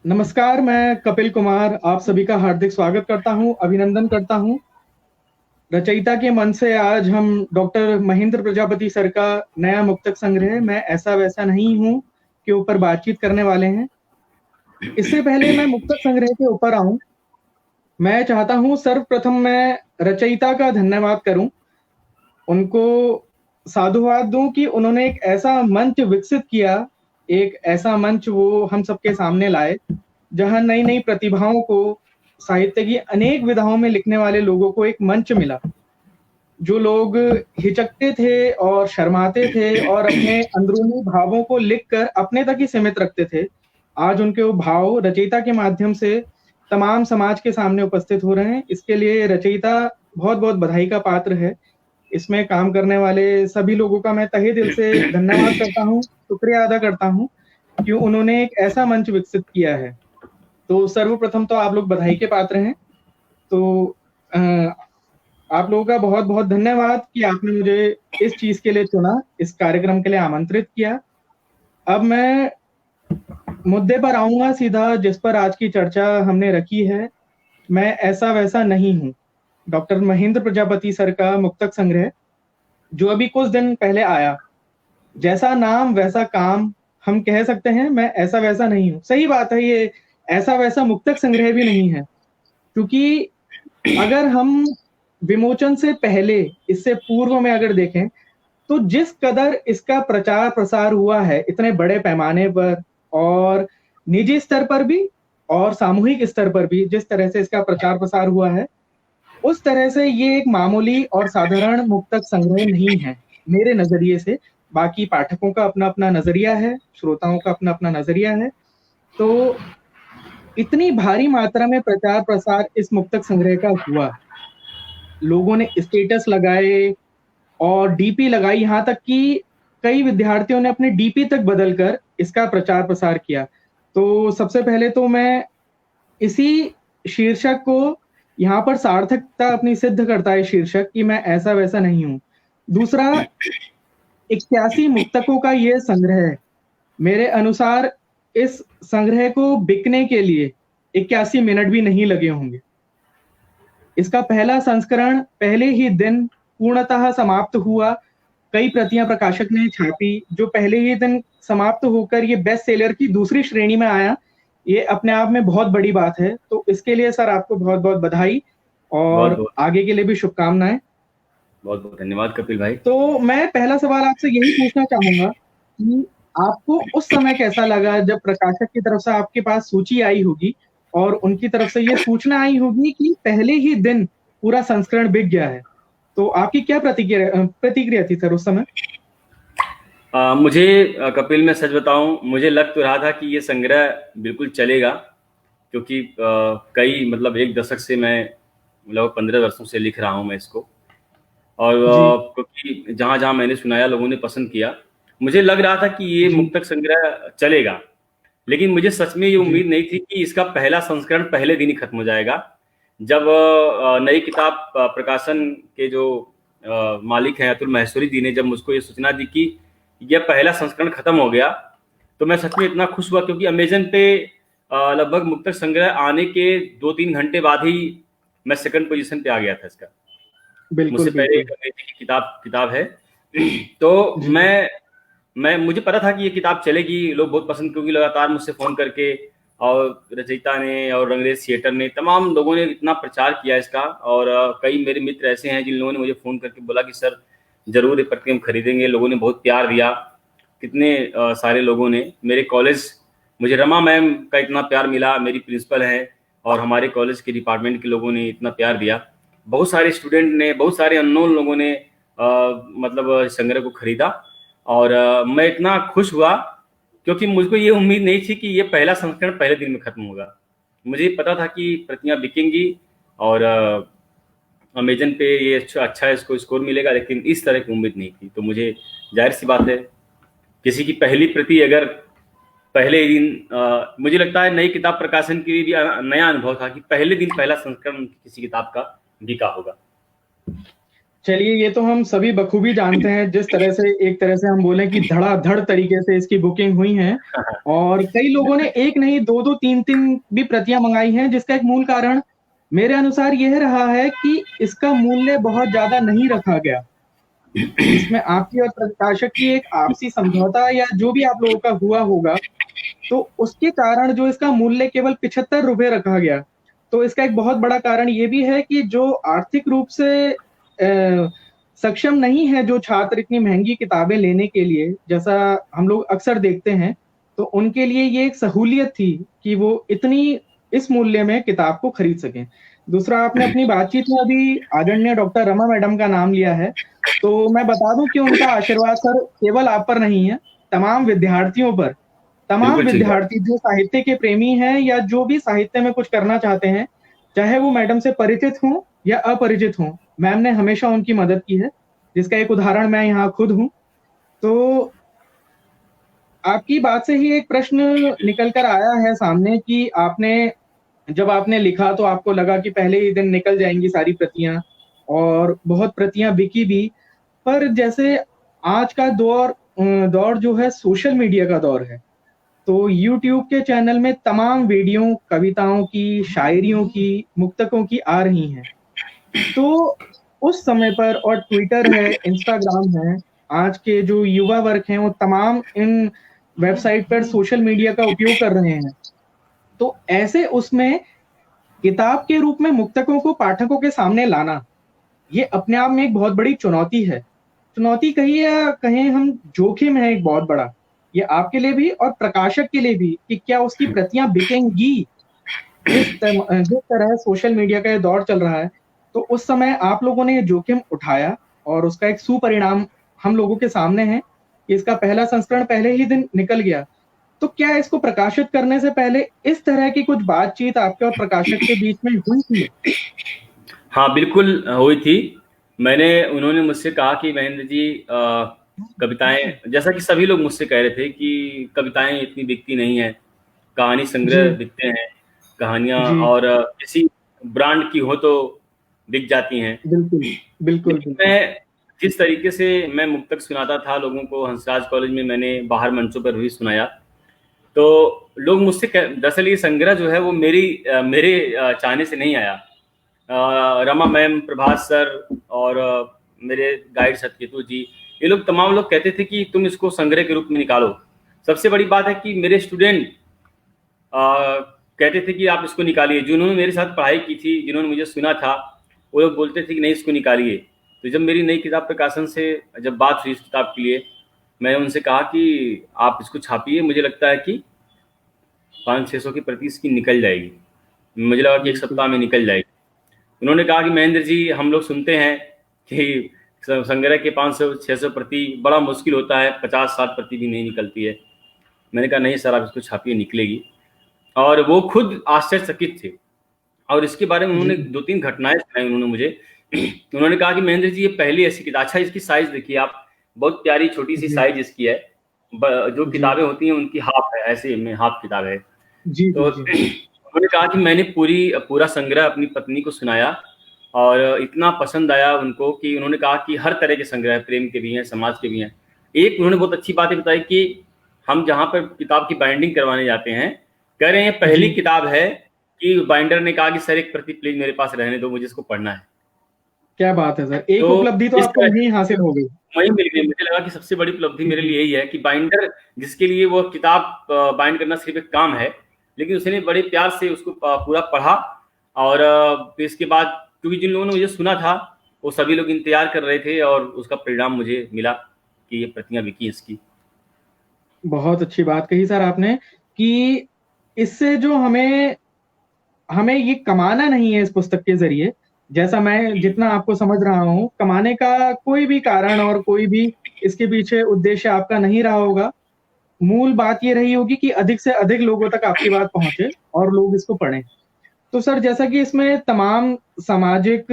नमस्कार, मैं कपिल कुमार आप सभी का हार्दिक स्वागत करता हूं, अभिनंदन करता हूं। रचयिता के मन से आज हम डॉक्टर महेंद्र प्रजापति सर का नया मुक्तक संग्रह मैं ऐसा वैसा नहीं हूं के ऊपर बातचीत करने वाले हैं। इससे पहले मैं मुक्तक संग्रह के ऊपर आऊं, मैं चाहता हूं सर्वप्रथम मैं रचयिता का धन्यवाद करूं, उनको साधुवाद दूं कि उन्होंने एक ऐसा मंच विकसित किया, एक ऐसा मंच वो हम सबके सामने लाए, जहाँ नई-नई प्रतिभाओं को, साहित्य की अनेक विधाओं में लिखने वाले लोगों को एक मंच मिला। जो लोग हिचकते थे और शर्माते थे और अपने अंदरूनी भावों को लिखकर अपने तक ही सीमित रखते थे, आज उनके वो भाव रचयिता के माध्यम से तमाम समाज के सामने उपस्थित हो रहे हैं। इसके लिए रचयिता बहुत-बहुत बधाई का पात्र है। इसमें काम करने वाले सभी लोगों का मैं तहे दिल से धन्यवाद करता हूँ, शुक्रिया अदा करता हूँ कि उन्होंने एक ऐसा मंच विकसित किया है। तो सर्वप्रथम तो आप लोग बधाई के पात्र हैं। तो अ, आप लोगों का बहुत-बहुत धन्यवाद कि आपने मुझे इस चीज़ के लिए चुना, इस कार्यक्रम के लिए आमंत्रित किया। अब मैं मुद्दे पर आऊँगा सीधा जिस पर आज की चर्चा हमने रखी है, मैं ऐसा-वैसा नहीं हूँ। डॉक्टर महेंद्र प्रजापति सर का मुक्तक संग्रह, जो अभी कुछ दिन पहले आया। जैसा नाम वैसा काम, हम कह सकते हैं मैं ऐसा-वैसा नहीं हूँ। सही बात है, ये ऐसा-वैसा मुक्तक संग्रह भी नहीं है, क्योंकि अगर हम विमोचन से पहले, इससे पूर्व में अगर देखें, तो जिस कदर इसका प्रचार-प्रसार हुआ है इतने बड़े पैमाने पर और निजी स्तर पर भी और सामूहिक स्तर पर भी जिस तरह से इसका प्रचार-प्रसार हुआ है, उस तरह से ये एक मामूली और साधारण मुक्तक संग्रह नहीं है, मेरे नज़रिए से। बाकी पाठकों का अपना-अपना नज़रिया है, श्रोताओं का अपना-अपना नज़रिया है। तो इतनी भारी मात्रा में प्रचार-प्रसार इस मुक्तक संग्रह का हुआ, लोगों ने स्टेटस लगाए और डीपी लगाई, यहाँ तक कि कई विद्यार्थियों ने अपने डीपी तक बदलकर इसका प्रचार-प्रसार किया। तो सबसे पहले तो मैं इसी शीर्षक को यहाँ पर सार्थकता अपनी सिद्ध करता है शीर्षक कि मैं ऐसा-वैसा नहीं हूँ। दूसरा 81 मुक्तकों का ये संग्रह, मेरे अनुसार इस संग्रह को बिकने के लिए 81 मिनट भी नहीं लगे होंगे। इसका पहला संस्करण पहले ही दिन पूर्णतः समाप्त हुआ। कई प्रतियाँ प्रकाशक ने छापी, जो पहले ही दिन समाप्त होकर ये बेस्ट सेलर की दूसरी श्रेणी में आया। ये अपने आप में बहुत बड़ी बात है। तो इसके लिए सर आपको बहुत-बहुत बधाई और बहुत-बहुत आगे के लिए भी शुभकामनाएँ। बहुत-बहुत धन्यवाद कपिल भाई। तो मैं पहला सवाल आपसे यही पूछना चाहूँगा कि आपको उस समय कैसा लगा जब प्रकाशक की तरफ से आपके पास सूची आई होगी और उनकी तरफ से ये सूचना आई होगी कि पहले ही दिन पूरा संस्करण बिक गया है। तो आपकी क्या प्रतिक्रिया थी सर उस समय? मुझे कपिल मैं सच बताऊं, मुझे लग तो रहा था कि ये संग्रह बिल्कुल चलेगा, क्योंकि कई मतलब एक दशक से मैं लगभग 15 वर्षों से लिख रहा हूं मैं इसको। और जी, क्योंकि जहाँ-जहाँ मैंने सुनाया लोगों ने पसंद किया, मुझे लग रहा था कि ये जी, मुक्तक संग्रह चलेगा। लेकिन मुझे सच में ये जी, उम्मीद नहीं थी कि इसका पहला संस्करण पहले दिन ही खत्म हो जाएगा। जब नई किताब प्रकाशन के जो मालिक हैं अतुल माहेश्वरी जी ने जब मुझको ये सूचना दी कि यह पहला संस्करण खत्म हो गया, तो मैं सच में इतना खुश हुआ, क्योंकि अमेज़न पे लगभग मुक्तक संग्रह आने के 2-3 घंटे बाद ही मैं सेकंड पोज़ीशन पे आ गया था इसका। बिल्कुल, मुझसे पहले बिल्कुल। एक अंग्रेजी की किताब है। तो जी, मुझे पता था कि ये किताब चलेगी, लोग बहुत पसंद, क्योंकि लगातार मुझसे फ़ोन करके और रचयिता ने और रंगरेज थिएटर ने, तमाम लोगों ने इतना प्रचार किया इसका। और कई मेरे मित्र ऐसे हैं जिन लोगों ने मुझे फ़ोन करके बोला कि सर ज़रूर ये प्रति हम खरीदेंगे। लोगों ने बहुत प्यार दिया, कितने सारे लोगों ने। मेरे कॉलेज, मुझे रमा मैम का इतना प्यार मिला, मेरी प्रिंसिपल हैं, और हमारे कॉलेज के डिपार्टमेंट के लोगों ने इतना प्यार दिया। बहुत सारे स्टूडेंट ने, बहुत सारे अननोन लोगों ने मतलब संग्रह को खरीदा। और मैं इतना खुश हुआ, क्योंकि मुझको ये उम्मीद नहीं थी कि ये पहला संस्करण पहले दिन में खत्म होगा। मुझे पता था कि प्रतियां बिकेंगी और अमेजन पे ये अच्छा इसको स्कोर मिलेगा, लेकिन इस तरह की उम्मीद नहीं थी। तो मुझे जाहिर सी बात है, किसी की पहली प्रति अगर पहले ही दिन, मुझे लगता है नई किताब प्रकाशन के लिए भी नया अनुभव था कि पहले दिन पहला संस्करण किसी किताब का बिका होगा। चलिए, ये तो हम सभी बखूबी जानते हैं, जिस तरह से एक तरह से हम बोलें कि धड़ाधड़ तरीके से इसकी बुकिंग हुई है और कई लोगों ने एक नहीं, 2-2 3-3 भी प्रतियाँ मँगाई हैं, जिसका एक मूल कारण मेरे अनुसार यह रहा है कि इसका मूल्य बहुत ज़्यादा नहीं रखा गया। इसमें आपकी और प्रकाशक की एक आपसी समझौता या जो भी आप लोगों का हुआ होगा, तो उसके कारण जो इसका मूल्य केवल ₹75 रखा गया। तो इसका एक बहुत बड़ा कारण ये भी है कि जो आर्थिक रूप से सक्षम नहीं है जो छात्र इतनी महँगी किताबें लेने के लिए, जैसा हम लोग अक्सर देखते हैं, तो उनके लिए ये एक सहूलियत थी कि वो इतनी इस मूल्य में किताब को खरीद सकें। दूसरा, आपने अपनी बातचीत में अभी आदरणीय डॉक्टर रमा मैडम का नाम लिया है, तो मैं बता दूँ कि उनका आशीर्वाद सर केवल आप पर नहीं है, तमाम विद्यार्थियों पर। तमाम बिल्कुल ठीक बात। विद्यार्थी जो साहित्य के प्रेमी हैं या जो भी साहित्य में कुछ करना चाहते हैं, चाहे वो मैडम से परिचित हों या अपरिचित हों, मैम ने हमेशा उनकी मदद की है, जिसका एक उदाहरण मैं यहाँ खुद हूँ। तो आपकी बात से ही एक प्रश्न निकल कर आया है सामने कि जब आपने लिखा तो आपको लगा कि पहले ही दिन निकल जाएँगी सारी प्रतियाँ और बहुत प्रतियाँ बिकी भी। पर जैसे आज का दौर जो है सोशल मीडिया का दौर है। तो यूट्यूब के चैनल में तमाम वीडियो कविताओं की, शायरियों की, मुक्तकों की आ रही हैं। तो उस समय पर और ट्विटर है, इंस्टाग्राम है, आज के जो युवा वर्ग हैं वो तमाम इन वेबसाइट पर सोशल मीडिया का उपयोग कर रहे हैं। तो ऐसे उसमें किताब के रूप में मुक्तकों को पाठकों के सामने लाना, ये अपने आप में एक बहुत बड़ी चुनौती है। चुनौती कहिए या कहें हम जोखिम है एक बहुत बड़ा। ये आपके लिए भी और प्रकाशक के लिए भी कि क्या उसकी प्रतियाँ बिकेंगी? जिस तरह सोशल मीडिया का ये दौर चल रहा है, तो उस समय आप लोगों ने ये जोखिम उठाया और उसका एक सुपरिणाम हम लोगों के सामने है कि इसका पहला संस्करण पहले ही दिन निकल गया। तो क्या इसको प्रकाशित करने से पहले इस तरह की कुछ बातचीत आपके और प्रकाशक के बीच में हुई थी? हाँ, बिल्कुल हुई थी। उन्होंने मुझसे कहा कि महेंद्र जी कविताएँ, जैसा कि सभी लोग मुझसे कह रहे थे कि कविताएँ इतनी बिकती नहीं हैं, कहानी संग्रह जी, बिकते हैं, कहानियाँ जी, और किसी ब्रांड की हो तो बिक जाती हैं। बिल्कुल, बिल्कुल, लेकिन बिल्कुल। जिस तरीके से मैं मुक्तक सुनाता था लोगों को, हंसराज कॉलेज में मैंने बाहर मंचों पर भी सुनाया, तो लोग मुझसे दरअसल ये संग्रह जो है वो मेरे चाहने से नहीं आया। रमा मैम, प्रभात सर और मेरे गाइड सतकेतु जी, ये लोग तमाम लोग कहते थे कि तुम इसको संग्रह के रूप में निकालो। सबसे बड़ी बात है कि मेरे स्टूडेंट कहते थे कि आप इसको निकालिए। जिन्होंने मेरे साथ पढ़ाई की थी, जिन्होंने मुझे सुना था, वो लोग बोलते थे कि नहीं, इसको निकालिए। तो जब मेरी नई किताब प्रकाशन से जब बात हुई इस किताब के लिए, मैंने उनसे कहा कि आप इसको छापिए, मुझे लगता है कि 500-600 की प्रति इसकी निकल जाएगी। मुझे लगा कि एक बिल्कुल, सप्ताह में निकल जाएगी। उन्होंने कहा कि महेंद्र जी, हम लोग सुनते हैं कि संग्रह के 500-600 प्रति बड़ा मुश्किल होता है, 50-60 प्रति भी नहीं निकलती है। मैंने कहा नहीं सर, आप इसको छापिए, निकलेगी। और वो खुद आश्चर्यचकित थे और इसके बारे में उन्होंने जी, 2-3 घटनाएँ सुनाई उन्होंने मुझे। उन्होंने कहा कि महेंद्र जी, ये पहली ऐसी किताब, अच्छा इसकी साइज़ देखिए आप, बहुत प्यारी छोटी-सी जी, साइज़ इसकी है। जो जी, किताबें होती हैं उनकी हाफ़ है, ऐसे में हाफ़ किताब है। जी, तो जी, जी। उन्होंने कहा कि मैंने पूरा संग्रह अपनी पत्नी को सुनाया और इतना पसंद आया उनको कि उन्होंने कहा कि हर तरह के संग्रह, प्रेम के भी हैं, समाज के भी हैं। एक उन्होंने बहुत अच्छी बात ये बताई कि हम जहाँ पर किताब की बाइंडिंग करवाने जाते हैं, कह रहे हैं पहली जी, किताब है कि बाइंडर ने कहा कि सर एक प्रति प्लीज़ मेरे पास रहने दो, मुझे इसको पढ़ना है। क्या बात है सर! एक तो उपलब्धि तो इस आपको तरह वहीं हासिल हो गई। वहीं मिल गई। मुझे लगा कि सबसे बड़ी उपलब्धि जी, मेरे जी, लिए यही है कि बाइंडर, जिसके लिए वो किताब बाइंड करना सिर्फ एक काम है, लेकिन उसने बड़े प्यार से उसको पूरा पढ़ा और फिर इसके बाद, क्योंकि जिन लोगों ने मुझे सुना था, वो सभी लोग इंतज़ार कर रहे थे और उसका परिणाम मुझे मिला कि ये प्रतियाँ बिकी इसकी। बहुत अच्छी बात कही सर आपने कि इससे जो हमें हमें ये कमाना नहीं है इस पुस्तक के ज़रिए, जैसा मैं जितना आपको समझ रहा हूँ, कमाने का कोई भी कारण और कोई भी इसके पीछे उद्देश्य आपका नहीं रहा होगा। मूल बात ये रही होगी कि अधिक से अधिक लोगों तक आपकी बात पहुँचे और लोग इसको पढ़ें। तो सर जैसा कि इसमें तमाम सामाजिक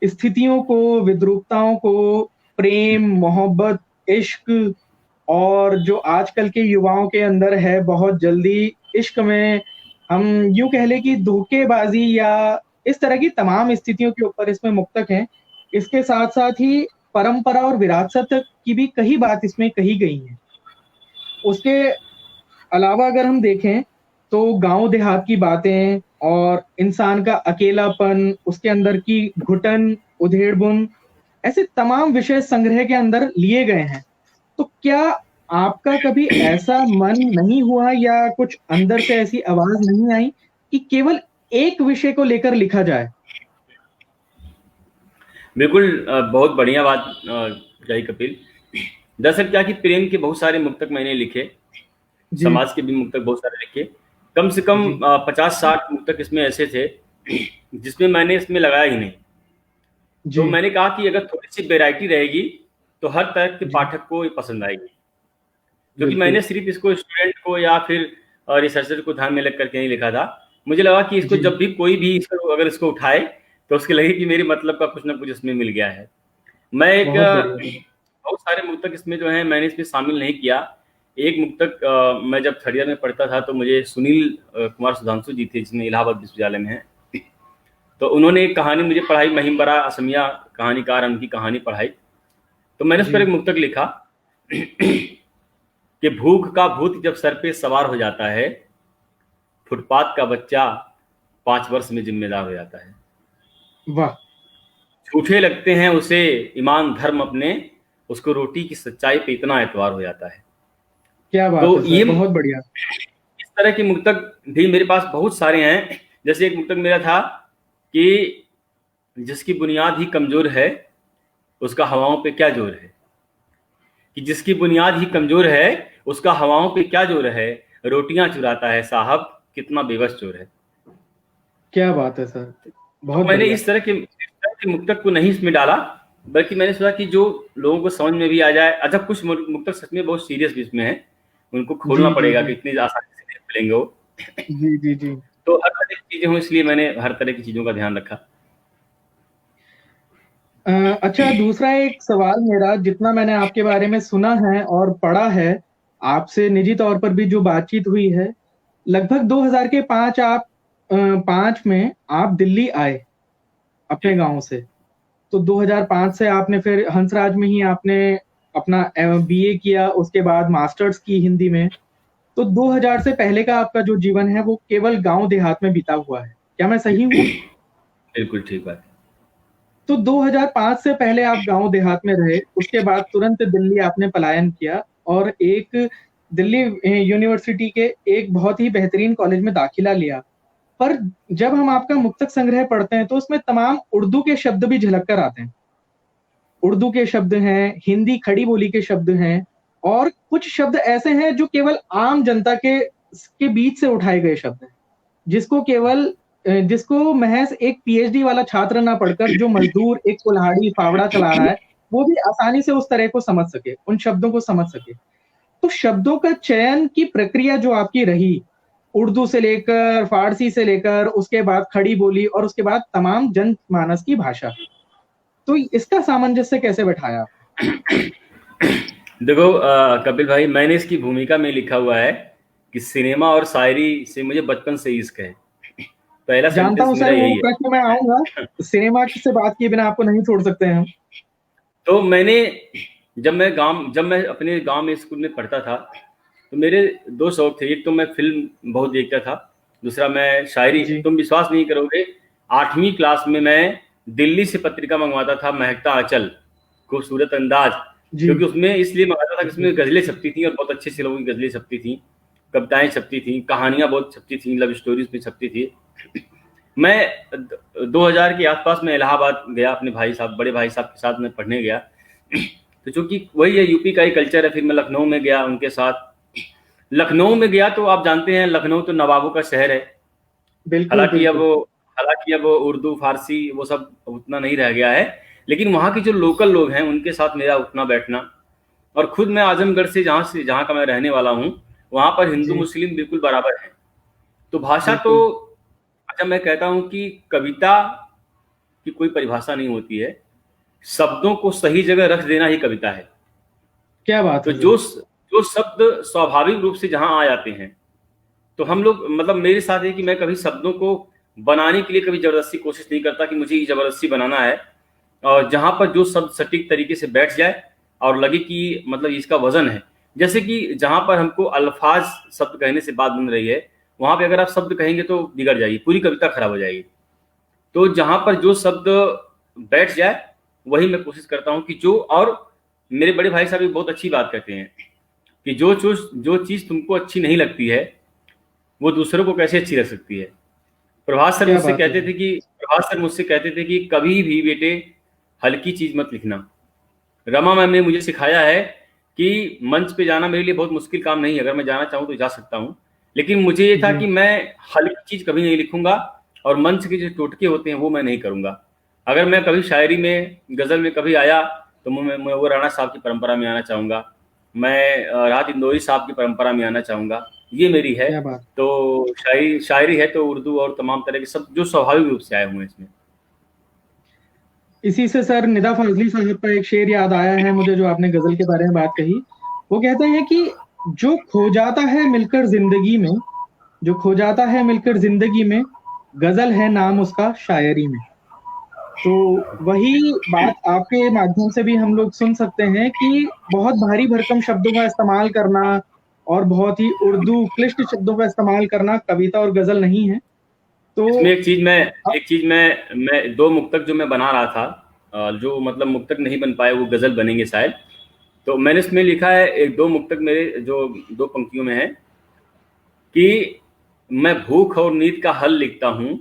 स्थितियों को, विद्रूपताओं को, प्रेम, मोहब्बत, इश्क और जो आजकल के युवाओं के अंदर है बहुत जल्दी इश्क में हम यूँ कह लें कि धोखेबाज़ी या इस तरह की तमाम स्थितियों के ऊपर इसमें मुक्तक हैं। इसके साथ साथ ही परंपरा और विरासत की भी कई बात इसमें कही गई है। उसके अलावा अगर हम देखें तो गांव देहात की बातें और इंसान का अकेलापन, उसके अंदर की घुटन, उधेड़बुन, ऐसे तमाम विषय संग्रह के अंदर लिए गए हैं। तो क्या आपका कभी ऐसा मन नहीं हुआ या कुछ अंदर से ऐसी आवाज नहीं आई कि केवल एक विषय को लेकर लिखा जाए? बिल्कुल बहुत बढ़िया बात कही कपिल। दरअसल क्या कि प्रेम के बहुत सारे मुक्तक मैंने लिखे, जी, समाज के भी मुक्तक बहुत सारे लिखे। कम से कम जी, 50-60 मुक्तक इसमें ऐसे थे जिसमें मैंने इसमें लगाया ही नहीं। तो जी, मैंने कहा कि अगर थोड़ी सी वैरायटी रहेगी तो हर तरह के जी, पाठक को ये पसंद आएगी, क्योंकि बिल्कुल। मैंने सिर्फ इसको स्टूडेंट को या फिर रिसर्चर को ध्यान में लग करके नहीं लिखा था। मुझे लगा कि इसको जी, जब भी कोई भी अगर इसको उठाए तो उसके लगे कि मेरी मतलब का कुछ ना कुछ इसमें मिल गया है। मैं एक बहुत बढ़िया। बहुत सारे मुक्तक इसमें जो है मैंने इसमें शामिल नहीं किया। एक मुक्तक मैं जब थर्ड ईयर में पढ़ता था तो मुझे सुनील कुमार सुधांशु जी थे जिसमें इलाहाबाद विश्वविद्यालय में है। तो उन्होंने एक कहानी मुझे पढ़ाई, महिम बरा असमिया कहानीकार, उनकी कहानी पढ़ाई। तो मैंने उस पर जी, एक मुक्तक लिखा कि भूख का भूत जब सर पे सवार हो जाता है, फुटपाथ का बच्चा 5 वर्ष में जिम्मेदार हो जाता है। वाह! झूठे लगते हैं उसे ईमान धर्म अपने, उसको रोटी की सच्चाई पे इतना एतवार हो जाता है। क्या बात तो है सर, ये बहुत बढ़िया। इस तरह के मुक्तक भी मेरे पास बहुत सारे हैं। जैसे एक मुक्तक मेरा था कि जिसकी बुनियाद ही कमजोर है, उसका हवाओं पे क्या जोर है। कि जिसकी बुनियाद ही कमजोर है, उसका हवाओं पे क्या जोर है। रोटियां चुराता है साहब, कितना बेबस चोर है। क्या बात है सर, तो बहुत मैंने बढ़िया। इस तरह के मुक्तक को नहीं इसमें डाला, बल्कि मैंने सोचा कि जो लोगों को समझ में भी आ जाए। अच्छा, कुछ मुक्तक सच में बहुत सीरियस भी इसमें है, उनको खोलना जी, जी, पड़ेगा कि जी। इतनी आसानी से नहीं मिलेंगे वो। जी, जी, जी। तो हर तरह की चीजें हों, इसलिए मैंने हर तरह की चीजों का ध्यान रखा। अ, अच्छा, दूसरा एक सवाल मेरा, जितना मैंने आपके बारे में सुना है और पढ़ा है, आपसे निजी तौर पर भी जो बातचीत हुई है, लगभग 2000 के 5 में आप दिल्ली आए अपने जी। गाँव से। तो 2005 से आपने फिर हंसराज में ही आपने अपना बीए किया, उसके बाद मास्टर्स की हिंदी में। तो 2000 से पहले का आपका जो जीवन है वो केवल गाँव देहात में बीता हुआ है। क्या मैं सही हूँ? बिल्कुल ठीक बात है। तो 2005 से पहले आप गाँव देहात में रहे, उसके बाद तुरंत दिल्ली आपने पलायन किया और एक दिल्ली यूनिवर्सिटी के एक बहुत ही बेहतरीन कॉलेज में दाखिला लिया। पर जब हम आपका मुक्तक संग्रह पढ़ते हैं तो उसमें तमाम उर्दू के शब्द भी झलक कर आते हैं। उर्दू के शब्द हैं, हिंदी खड़ी बोली के शब्द हैं और कुछ शब्द ऐसे हैं जो केवल आम जनता के बीच से उठाए गए शब्द हैं। जिसको महज़ एक पीएचडी वाला छात्र ना पढ़कर जो मज़दूर एक कुल्हाड़ी, फावड़ा चला रहा है, वो भी आसानी से उस तरह को समझ सके, उन शब्दों को समझ सके। तो शब्दों का चयन की प्रक्रिया जो आपकी रही, उर्दू से लेकर, फ़ारसी से लेकर, उसके बाद खड़ी बोली और उसके बाद तमाम जनमानस की भाषा। तो इसका सामंजस्य कैसे बैठाया? देखो कपिल भाई, मैंने इसकी भूमिका में लिखा हुआ है कि सिनेमा और शायरी से मुझे बचपन से इश्क है। पहला जानता सेंटेंस हूँ मेरा सर, वो यही है। प्रश्न मैं आऊँगा। सिनेमा से बात किए बिना आपको नहीं छोड़ सकते हैं हम। तो मैंने जब मैं अपने गांव में स्कूल में पढ़ता था, तो मेरे दो शौक थे। एक तो मैं फिल्म बहुत देखता था, दूसरा मैं शायरी। जी, तुम विश्वास नहीं करोगे, 8वीं क्लास में मैं दिल्ली से पत्रिका मंगवाता था, महकता आंचल, खूबसूरत अंदाज। जी, क्योंकि उसमें इसलिए मंगाता था कि जी, उसमें गज़लें छपती थी और बहुत अच्छे से लोगों की गज़लें छपती थी, कविताएं छपती थी, कहानियां बहुत छपती थी, लव स्टोरीज में छपती थी। मैं 2000 के आसपास में इलाहाबाद गया, अपने भाई साहब, बड़े भाई साहब के साथ मैं पढ़ने गया। तो चूंकि वही है, यूपी का ही कल्चर है। फिर मैं लखनऊ में गया उनके साथ। लखनऊ में गया तो आप जानते हैं, लखनऊ तो नवाबों का शहर है। बिल्कुल, हालांकि अब बिल्कुल। हालांकि अब उर्दू फारसी वो सब उतना नहीं रह गया है, लेकिन वहाँ के जो लोकल लोग हैं उनके साथ मेरा उठना बैठना। और खुद मैं आजमगढ़ से जहाँ का मैं रहने वाला हूँ, वहाँ पर हिंदू जी, मुस्लिम बिल्कुल बराबर है। तो भाषा तो, बिल्कुल। अच्छा, मैं कहता हूँ कि कविता की कोई परिभाषा नहीं होती है, शब्दों को सही जगह रख देना ही कविता है। क्या बात तो है सर! जो शब्द स्वाभाविक रूप से जहां आ जाते हैं, तो हम लोग, मतलब मेरे साथ है कि मैं कभी शब्दों को बनाने के लिए कभी जबरदस्ती कोशिश नहीं करता कि मुझे ये जबरदस्ती बनाना है। और जहां पर जो शब्द सटीक तरीके से बैठ जाए और लगे कि मतलब इसका वजन है। जैसे कि जहां पर हमको अल्फाज शब्द कहने से बात बन रही है, वहां पे अगर आप शब्द कहेंगे तो बिगड़ जाएगी, पूरी कविता खराब हो जाएगी। तो जहां पर जो शब्द बैठ जाए वही मैं कोशिश करता हूं कि जो, और मेरे बड़े भाई साहब भी बहुत अच्छी बात कहते हैं कि जो चीज तुमको अच्छी नहीं लगती है वो दूसरों को कैसे अच्छी लग सकती है। क्या बात है। प्रभात सर मुझसे कहते थे कि कभी भी बेटे हल्की चीज मत लिखना। रमा मैम ने मुझे सिखाया है कि मंच पे जाना मेरे लिए बहुत मुश्किल काम नहीं है, अगर मैं जाना चाहूँ तो जा सकता हूँ, लेकिन मुझे ये था जी। कि मैं हल्की चीज कभी नहीं लिखूंगा और मंच के जो टोटके होते हैं वो मैं नहीं करूंगा। अगर मैं कभी शायरी में, गजल में कभी आया तो मैं वो राणा साहब की परंपरा में आना चाहूंगा, मैं राहत इंदौरी साहब की परंपरा में आना चाहूंगा, ये मेरी है। क्या बात। तो शायरी है तो उर्दू और तमाम तरह के सब जो स्वाभाविक रूप से आए हुए हैं इसमें। इसी से सर निदा फाजली साहब का एक शेर याद आया है मुझे, जो आपने गजल के बारे में बात कही। वो कहते हैं कि जो खो जाता है मिलकर जिंदगी में, जो खो जाता है मिलकर जिंदगी में, गजल है नाम उसका शायरी में। तो वही बात आपके माध्यम से भी हम लोग सुन सकते हैं कि बहुत भारी भरकम शब्दों का इस्तेमाल करना और बहुत ही उर्दू क्लिष्ट शब्दों का इस्तेमाल करना कविता और गजल नहीं है। तो इसमें एक चीज मैं दो मुक्तक जो मैं बना रहा था, जो मतलब मुक्तक नहीं बन पाए वो गजल बनेंगे शायद। तो मैंने इसमें लिखा है, एक दो मुक्तक मेरे जो दो पंक्तियों में है कि मैं भूख और नींद का हल लिखता हूँ,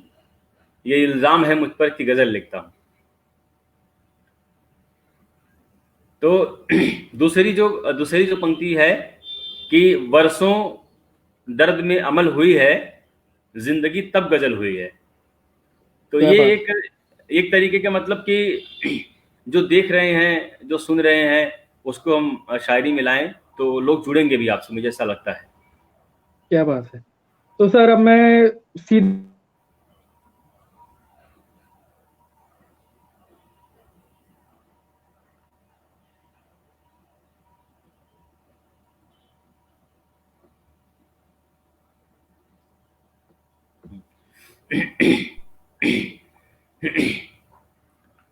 ये इल्जाम है मुझ पर कि गजल लिखता हूँ। तो दूसरी जो पंक्ति है कि वर्षों दर्द में अमल हुई है, जिंदगी तब गजल हुई है। तो क्या ये बात। एक तरीके का मतलब कि जो देख रहे हैं, जो सुन रहे हैं, उसको हम शायरी में लाएं तो लोग जुड़ेंगे भी आपसे, मुझे ऐसा लगता है। क्या बात है। तो सर अब मैं सीधे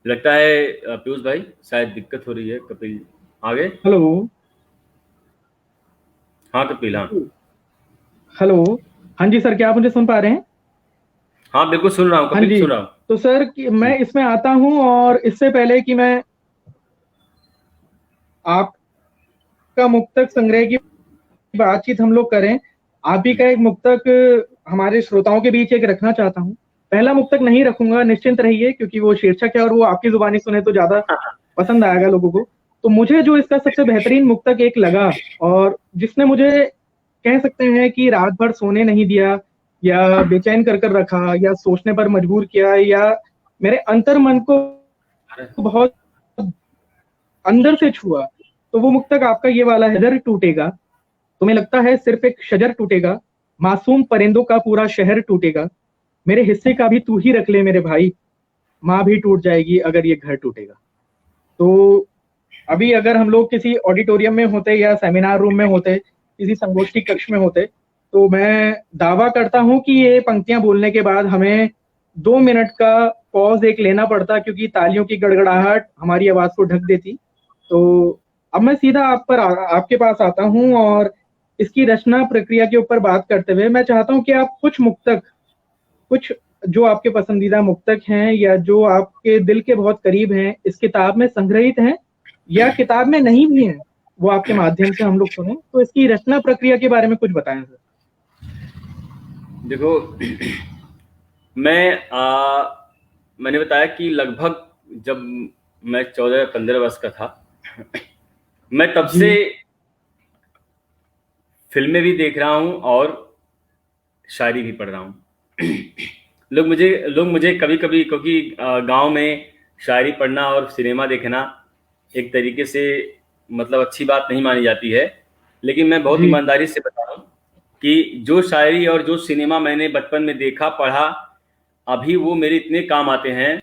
लगता है पीयूष भाई शायद दिक्कत हो रही है। कपिल आगे। हेलो। हाँ कपिल, हाँ। हेलो। हाँ जी सर, क्या आप मुझे सुन पा रहे हैं? हाँ बिल्कुल सुन रहा हूँ हाँ कपिल, जी। सुन रहा हूँ। तो सर मैं इसमें आता हूँ, और इससे पहले कि मैं आपका मुक्तक संग्रह की बातचीत हम लोग करें, आप ही का एक मुक्तक हमारे श्रोताओं के बीच एक रखना चाहता हूँ। पहला मुक्तक नहीं रखूंगा, निश्चिंत रहिए, क्योंकि वो शीर्षक है और वो आपकी जुबानी सुने तो ज्यादा पसंद आएगा लोगों को। तो मुझे जो इसका सबसे बेहतरीन मुक्तक एक लगा, और जिसने मुझे कह सकते हैं कि रात भर सोने नहीं दिया, या बेचैन कर कर रखा, या सोचने पर मजबूर किया, या मेरे अंतर मन को बहुत अंदर से छुआ, तो वो मुक्तक आपका ये वाला है। शजर टूटेगा, तुम्हें लगता है सिर्फ एक शजर टूटेगा, मासूम परिंदों का पूरा शहर टूटेगा, मेरे हिस्से का भी तू ही रख ले मेरे भाई, माँ भी टूट जाएगी अगर ये घर टूटेगा। तो अभी अगर हम लोग किसी ऑडिटोरियम में होते या सेमिनार रूम में होते, किसी संगोष्ठी कक्ष में होते, तो मैं दावा करता हूं कि ये पंक्तियां बोलने के बाद हमें 2 मिनट का पॉज एक लेना पड़ता, क्योंकि तालियों की गड़गड़ाहट हमारी आवाज को ढक देती। तो अब मैं सीधा आपके पास आता हूं, और इसकी रचना प्रक्रिया के ऊपर बात करते हुए मैं चाहता हूं कि आप कुछ जो आपके पसंदीदा मुक्तक हैं, या जो आपके दिल के बहुत करीब हैं, इस किताब में संग्रहित हैं, या किताब में नहीं भी हैं, वो आपके माध्यम से हम लोग सुने। तो इसकी रचना प्रक्रिया के बारे में कुछ बताएं सर। देखो मैंने बताया कि लगभग जब मैं 14-15 वर्ष का था, मैं तब जी। से फिल्में भी देख रहा हूँ और शायरी भी पढ़ रहा हूँ। लोग मुझे कभी कभी, क्योंकि गांव में शायरी पढ़ना और सिनेमा देखना एक तरीके से मतलब अच्छी बात नहीं मानी जाती है, लेकिन मैं बहुत जी। ईमानदारी से बता रहा हूँ कि जो शायरी और जो सिनेमा मैंने बचपन में देखा पढ़ा, अभी वो मेरे इतने काम आते हैं।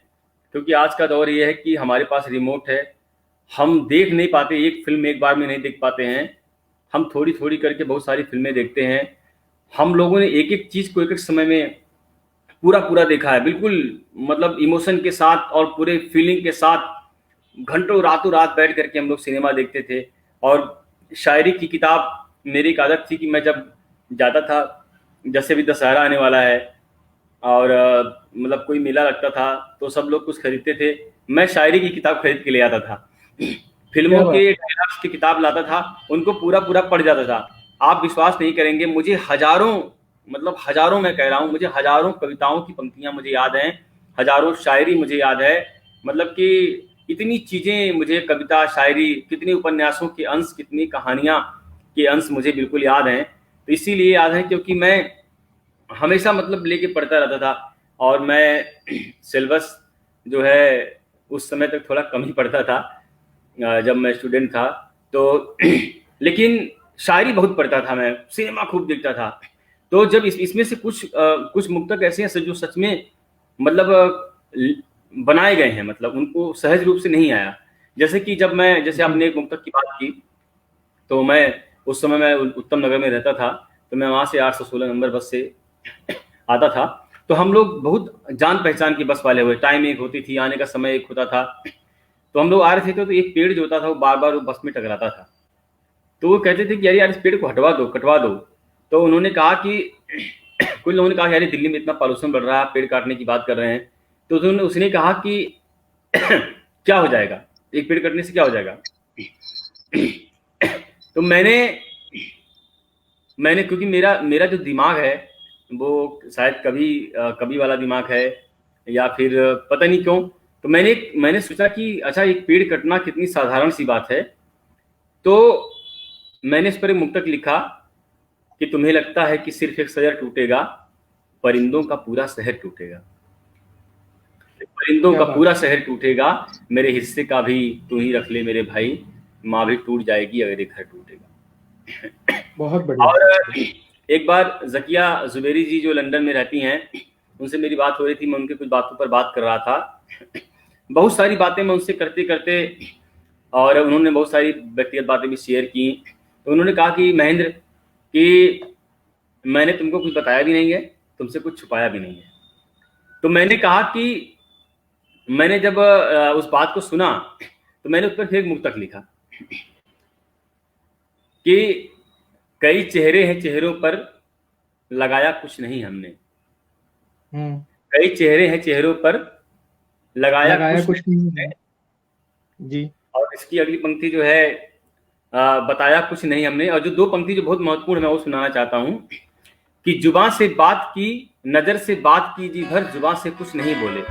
क्योंकि आज का दौर ये है कि हमारे पास रिमोट है, हम देख नहीं पाते, एक फिल्म एक बार में नहीं देख पाते हैं, हम थोड़ी थोड़ी करके बहुत सारी फिल्में देखते हैं। हम लोगों ने एक एक चीज़ को एक एक समय में पूरा पूरा देखा है, बिल्कुल मतलब इमोशन के साथ और पूरे फीलिंग के साथ घंटों रातों रात बैठ करके हम लोग सिनेमा देखते थे। और शायरी की किताब, मेरी एक आदत थी कि मैं जब जाता था, जैसे भी दशहरा आने वाला है और मतलब कोई मेला लगता था तो सब लोग कुछ खरीदते थे, मैं शायरी की किताब खरीद के ले आता था। क्या फिल्मों बात। के डायलॉग्स की किताब लाता था, उनको पूरा पूरा पढ़ जाता था। आप विश्वास नहीं करेंगे, मुझे हजारों, मतलब हजारों, मैं कह रहा हूँ, मुझे हजारों कविताओं की पंक्तियां मुझे याद हैं, हजारों शायरी मुझे याद है। मतलब कि इतनी चीजें मुझे, कविता, शायरी, कितने उपन्यासों के अंश, कितनी कहानियां के अंश मुझे बिल्कुल याद हैं। तो इसीलिए याद है क्योंकि मैं हमेशा मतलब लेके पढ़ता रहता था। और मैं सिलेबस जो है उस समय तक थोड़ा कम ही पढ़ता था जब मैं स्टूडेंट था तो। लेकिन शायरी बहुत पढ़ता था मैं, सिनेमा खूब देखता था। तो जब इसमें से कुछ मुक्तक ऐसे हैं जो सच में मतलब बनाए गए हैं, मतलब उनको सहज रूप से नहीं आया। जैसे कि जब मैं, जैसे जी। आपने एक मुक्तक की बात की, तो मैं उस समय मैं उत्तम नगर में रहता था। तो मैं वहाँ से 816 नंबर बस से आता था। तो हम लोग बहुत जान पहचान की बस वाले हुए, टाइम एक होती थी, आने का समय एक होता था। तो हम लोग आ रहे थे तो एक पेड़ जो होता था वो बार बार वो बस में टकराता था। तो वो कहते थे कि यार यार इस पेड़ को हटवा दो, कटवा दो। तो उन्होंने कहा कि कुछ लोगों ने कहा कि यार दिल्ली में इतना पॉल्यूशन बढ़ रहा है, पेड़ काटने की बात कर रहे हैं। तो उसने कहा कि क्या हो जाएगा, एक पेड़ कटने से क्या हो जाएगा। तो मैंने क्योंकि मेरा मेरा जो दिमाग है वो शायद कभी वाला दिमाग है, या फिर पता नहीं क्यों। तो मैंने सोचा कि अच्छा एक पेड़ कटना कितनी साधारण सी बात है। तो मैंने इस पर एक मुक्तक लिखा कि तुम्हें लगता है कि सिर्फ एक शजर टूटेगा, परिंदों का पूरा शहर टूटेगा। परिंदों क्या का बात। पूरा शहर टूटेगा, मेरे हिस्से का भी तू ही रख ले मेरे भाई, माँ भी टूट जाएगी अगर एक घर टूटेगा। बहुत बढ़िया। और एक बार जकिया जुबेरी जी जो लंदन में रहती हैं, उनसे मेरी बात हो रही थी, मैं उनके कुछ बातों पर बात कर रहा था। बहुत सारी बातें मैं उनसे करते करते, और उन्होंने बहुत सारी व्यक्तिगत बातें भी शेयर की। तो उन्होंने कहा कि महेंद्र, कि मैंने तुमको कुछ बताया भी नहीं है, तुमसे कुछ छुपाया भी नहीं है। तो मैंने कहा कि मैंने जब उस बात को सुना तो मैंने उस पर फिर एक मुक्तक लिखा कि कई चेहरे हैं चेहरों पर लगाया कुछ नहीं हमने, हम्म। कई चेहरे हैं चेहरों पर लगाया लगाया कुछ कुछ नहीं नहीं हमने। है। जी। और इसकी अगली पंक्ति जो है बताया कुछ नहीं हमने। और जो दो पंक्ति जो बहुत महत्वपूर्ण है मैं वो सुनाना चाहता हूँ कि जुबान से बात की, नजर से बात की जी भर, जुबान से कुछ नहीं बोले।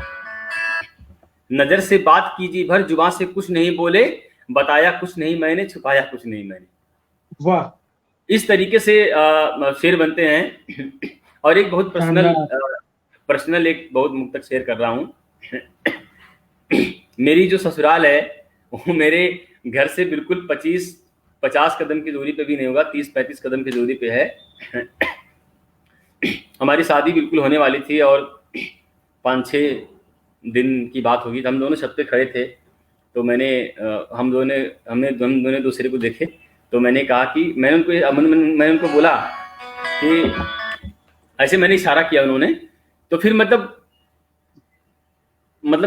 नजर से बात की जी भर, जुबान से कुछ नहीं बोले, बताया कुछ नहीं मैंने, छुपाया कुछ नहीं मैंने। वाह। इस तरीके से शेर बनते हैं। और एक बहुत शानदार। पर्सनल एक बहुत मुक्तक शेयर कर रहा हूँ। मेरी जो ससुराल है वो मेरे घर से बिल्कुल 25-50 कदम की दूरी पे भी नहीं होगा, 30-35 कदम की दूरी पे है। हमारी शादी बिल्कुल होने वाली थी और 5-6 दिन की बात होगी। तो हम दोनों छत पे खड़े थे। तो हम दोनों दूसरे को देखे। तो मैंने कहा कि मैंने उनको बोला कि ऐसे मैंने इशारा किया उन्होंने। तो फिर मतलब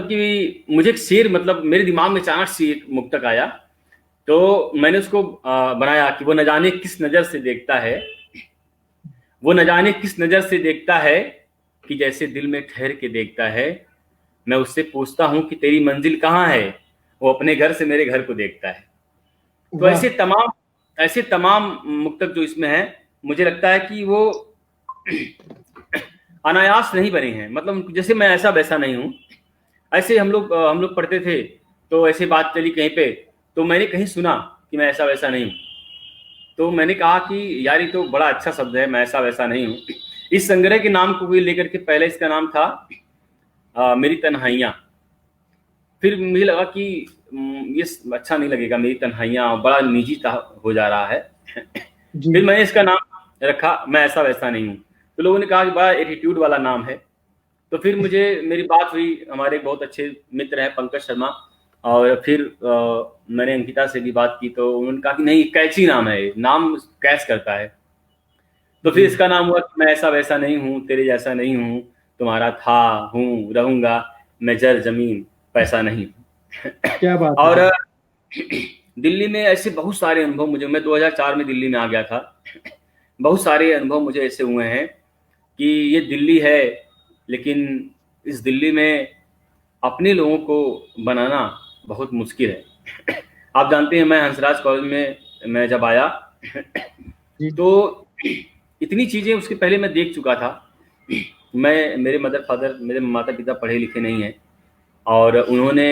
कि मुझे एक शेर, मतलब मेरे दिमाग में अचानक से एक मुक्तक आया। तो मैंने उसको बनाया कि वो न जाने किस नज़र से देखता है, वो न जाने किस नज़र से देखता है, कि जैसे दिल में ठहर के देखता है। मैं उससे पूछता हूँ कि तेरी मंजिल कहाँ है, वो अपने घर से मेरे घर को देखता है। तो वाह। ऐसे तमाम मुक्तक जो इसमें है, मुझे लगता है कि वो अनायास नहीं बने हैं। मतलब जैसे मैं ऐसा वैसा नहीं हूँ। ऐसे हम लोग पढ़ते थे तो ऐसे बात चली कहीं पे, तो मैंने कहीं सुना कि मैं ऐसा वैसा नहीं हूँ। तो मैंने कहा कि यार ये तो बड़ा अच्छा शब्द है, मैं ऐसा वैसा नहीं हूँ। इस संग्रह के नाम को लेकर के पहले इसका नाम था मेरी तन्हाइयाँ। फिर मुझे लगा कि ये अच्छा नहीं लगेगा, मेरी तन्हाइयाँ बड़ा निजी हो जा रहा है। जी। फिर मैंने इसका नाम रखा मैं ऐसा वैसा नहीं हूँ। तो लोगों ने कहा कि बड़ा एटीट्यूड वाला नाम है। तो फिर मेरी बात हुई, हमारे एक बहुत अच्छे मित्र हैं पंकज शर्मा, और फिर मैंने अंकिता से भी बात की। तो उन्होंने कहा कि नहीं, कैची नाम है, नाम कैच करता है। तो फिर जी। इसका नाम हुआ कि मैं ऐसा वैसा नहीं हूँ, तेरे जैसा नहीं हूँ, तुम्हारा था, हूँ, रहूंगा, मैं जर जमीन पैसा नहीं हूँ। क्या बात है और सर। दिल्ली में ऐसे बहुत सारे अनुभव मुझे, मैं 2004 में दिल्ली में आ गया था। बहुत सारे अनुभव मुझे ऐसे हुए हैं कि ये दिल्ली है, लेकिन इस दिल्ली में अपने लोगों को बनाना बहुत मुश्किल है। आप जानते हैं, मैं हंसराज कॉलेज में मैं जब आया जी तो इतनी चीज़ें उसके पहले मैं देख चुका था। मेरे मदर फादर, मेरे माता पिता पढ़े लिखे नहीं हैं, और उन्होंने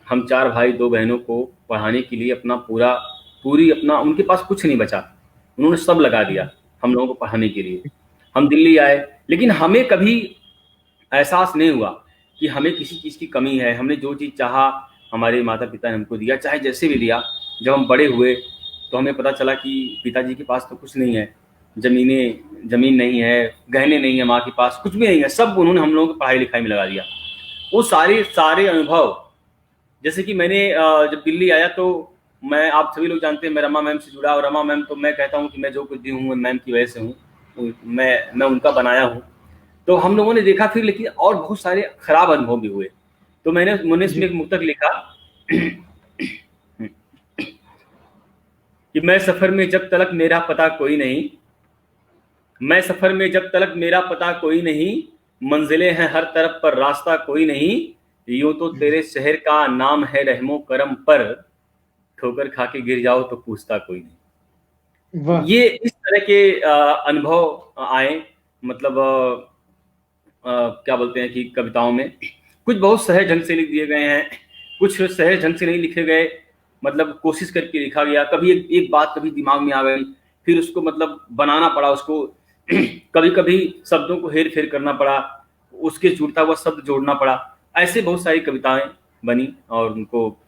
हम 4 भाई 2 बहनों को पढ़ाने के लिए अपना पूरी अपना, उनके पास कुछ नहीं बचा, उन्होंने सब लगा दिया हम लोगों को पढ़ाने के लिए। हम दिल्ली आए, लेकिन हमें कभी एहसास नहीं हुआ कि हमें किसी चीज़ की कमी है। हमने जो चीज़ चाहा हमारे माता पिता ने हमको दिया, चाहे जैसे भी दिया। जब हम बड़े हुए तो हमें पता चला कि पिताजी के पास तो कुछ नहीं है, ज़मीन नहीं है, गहने नहीं है, माँ के पास कुछ भी नहीं है, सब उन्होंने हम लोगों को पढ़ाई लिखाई में लगा दिया। वो सारे सारे अनुभव, जैसे कि मैंने जब दिल्ली आया तो मैं, आप सभी लोग जानते हैं, मैं रमा मैम से जुड़ा, और रमा मैम तो मैं कहता हूँ कि मैं जो कुछ भी हूँ मैम की वजह से हूँ, मैं उनका बनाया हूँ। तो हम लोगों ने देखा फिर, लेकिन और बहुत सारे खराब अनुभव भी हुए। तो मैंने इसमें जी एक मुक्तक लिखा कि मैं सफ़र में जब तलक मेरा पता कोई नहीं, मैं सफ़र में जब तलक मेरा पता कोई नहीं, मंजिलें हैं हर तरफ पर रास्ता कोई नहीं, यूं तो तेरे शहर का नाम है रहमो करम पर, ठोकर खा के गिर जाओ तो पूछता कोई नहीं। वाह। ये इस तरह के अनुभव आए, मतलब क्या बोलते हैं कि कविताओं में कुछ बहुत सहज ढंग से लिख दिए गए हैं, कुछ सहज ढंग से नहीं लिखे गए, मतलब कोशिश करके लिखा गया। कभी एक बात कभी दिमाग में आ गई, फिर उसको मतलब बनाना पड़ा उसको। कभी कभी शब्दों को हेर फेर करना पड़ा, उसके जुड़ता हुआ शब्द जोड़ना पड़ा। ऐसे बहुत सारी कविताएं बनी, और उनको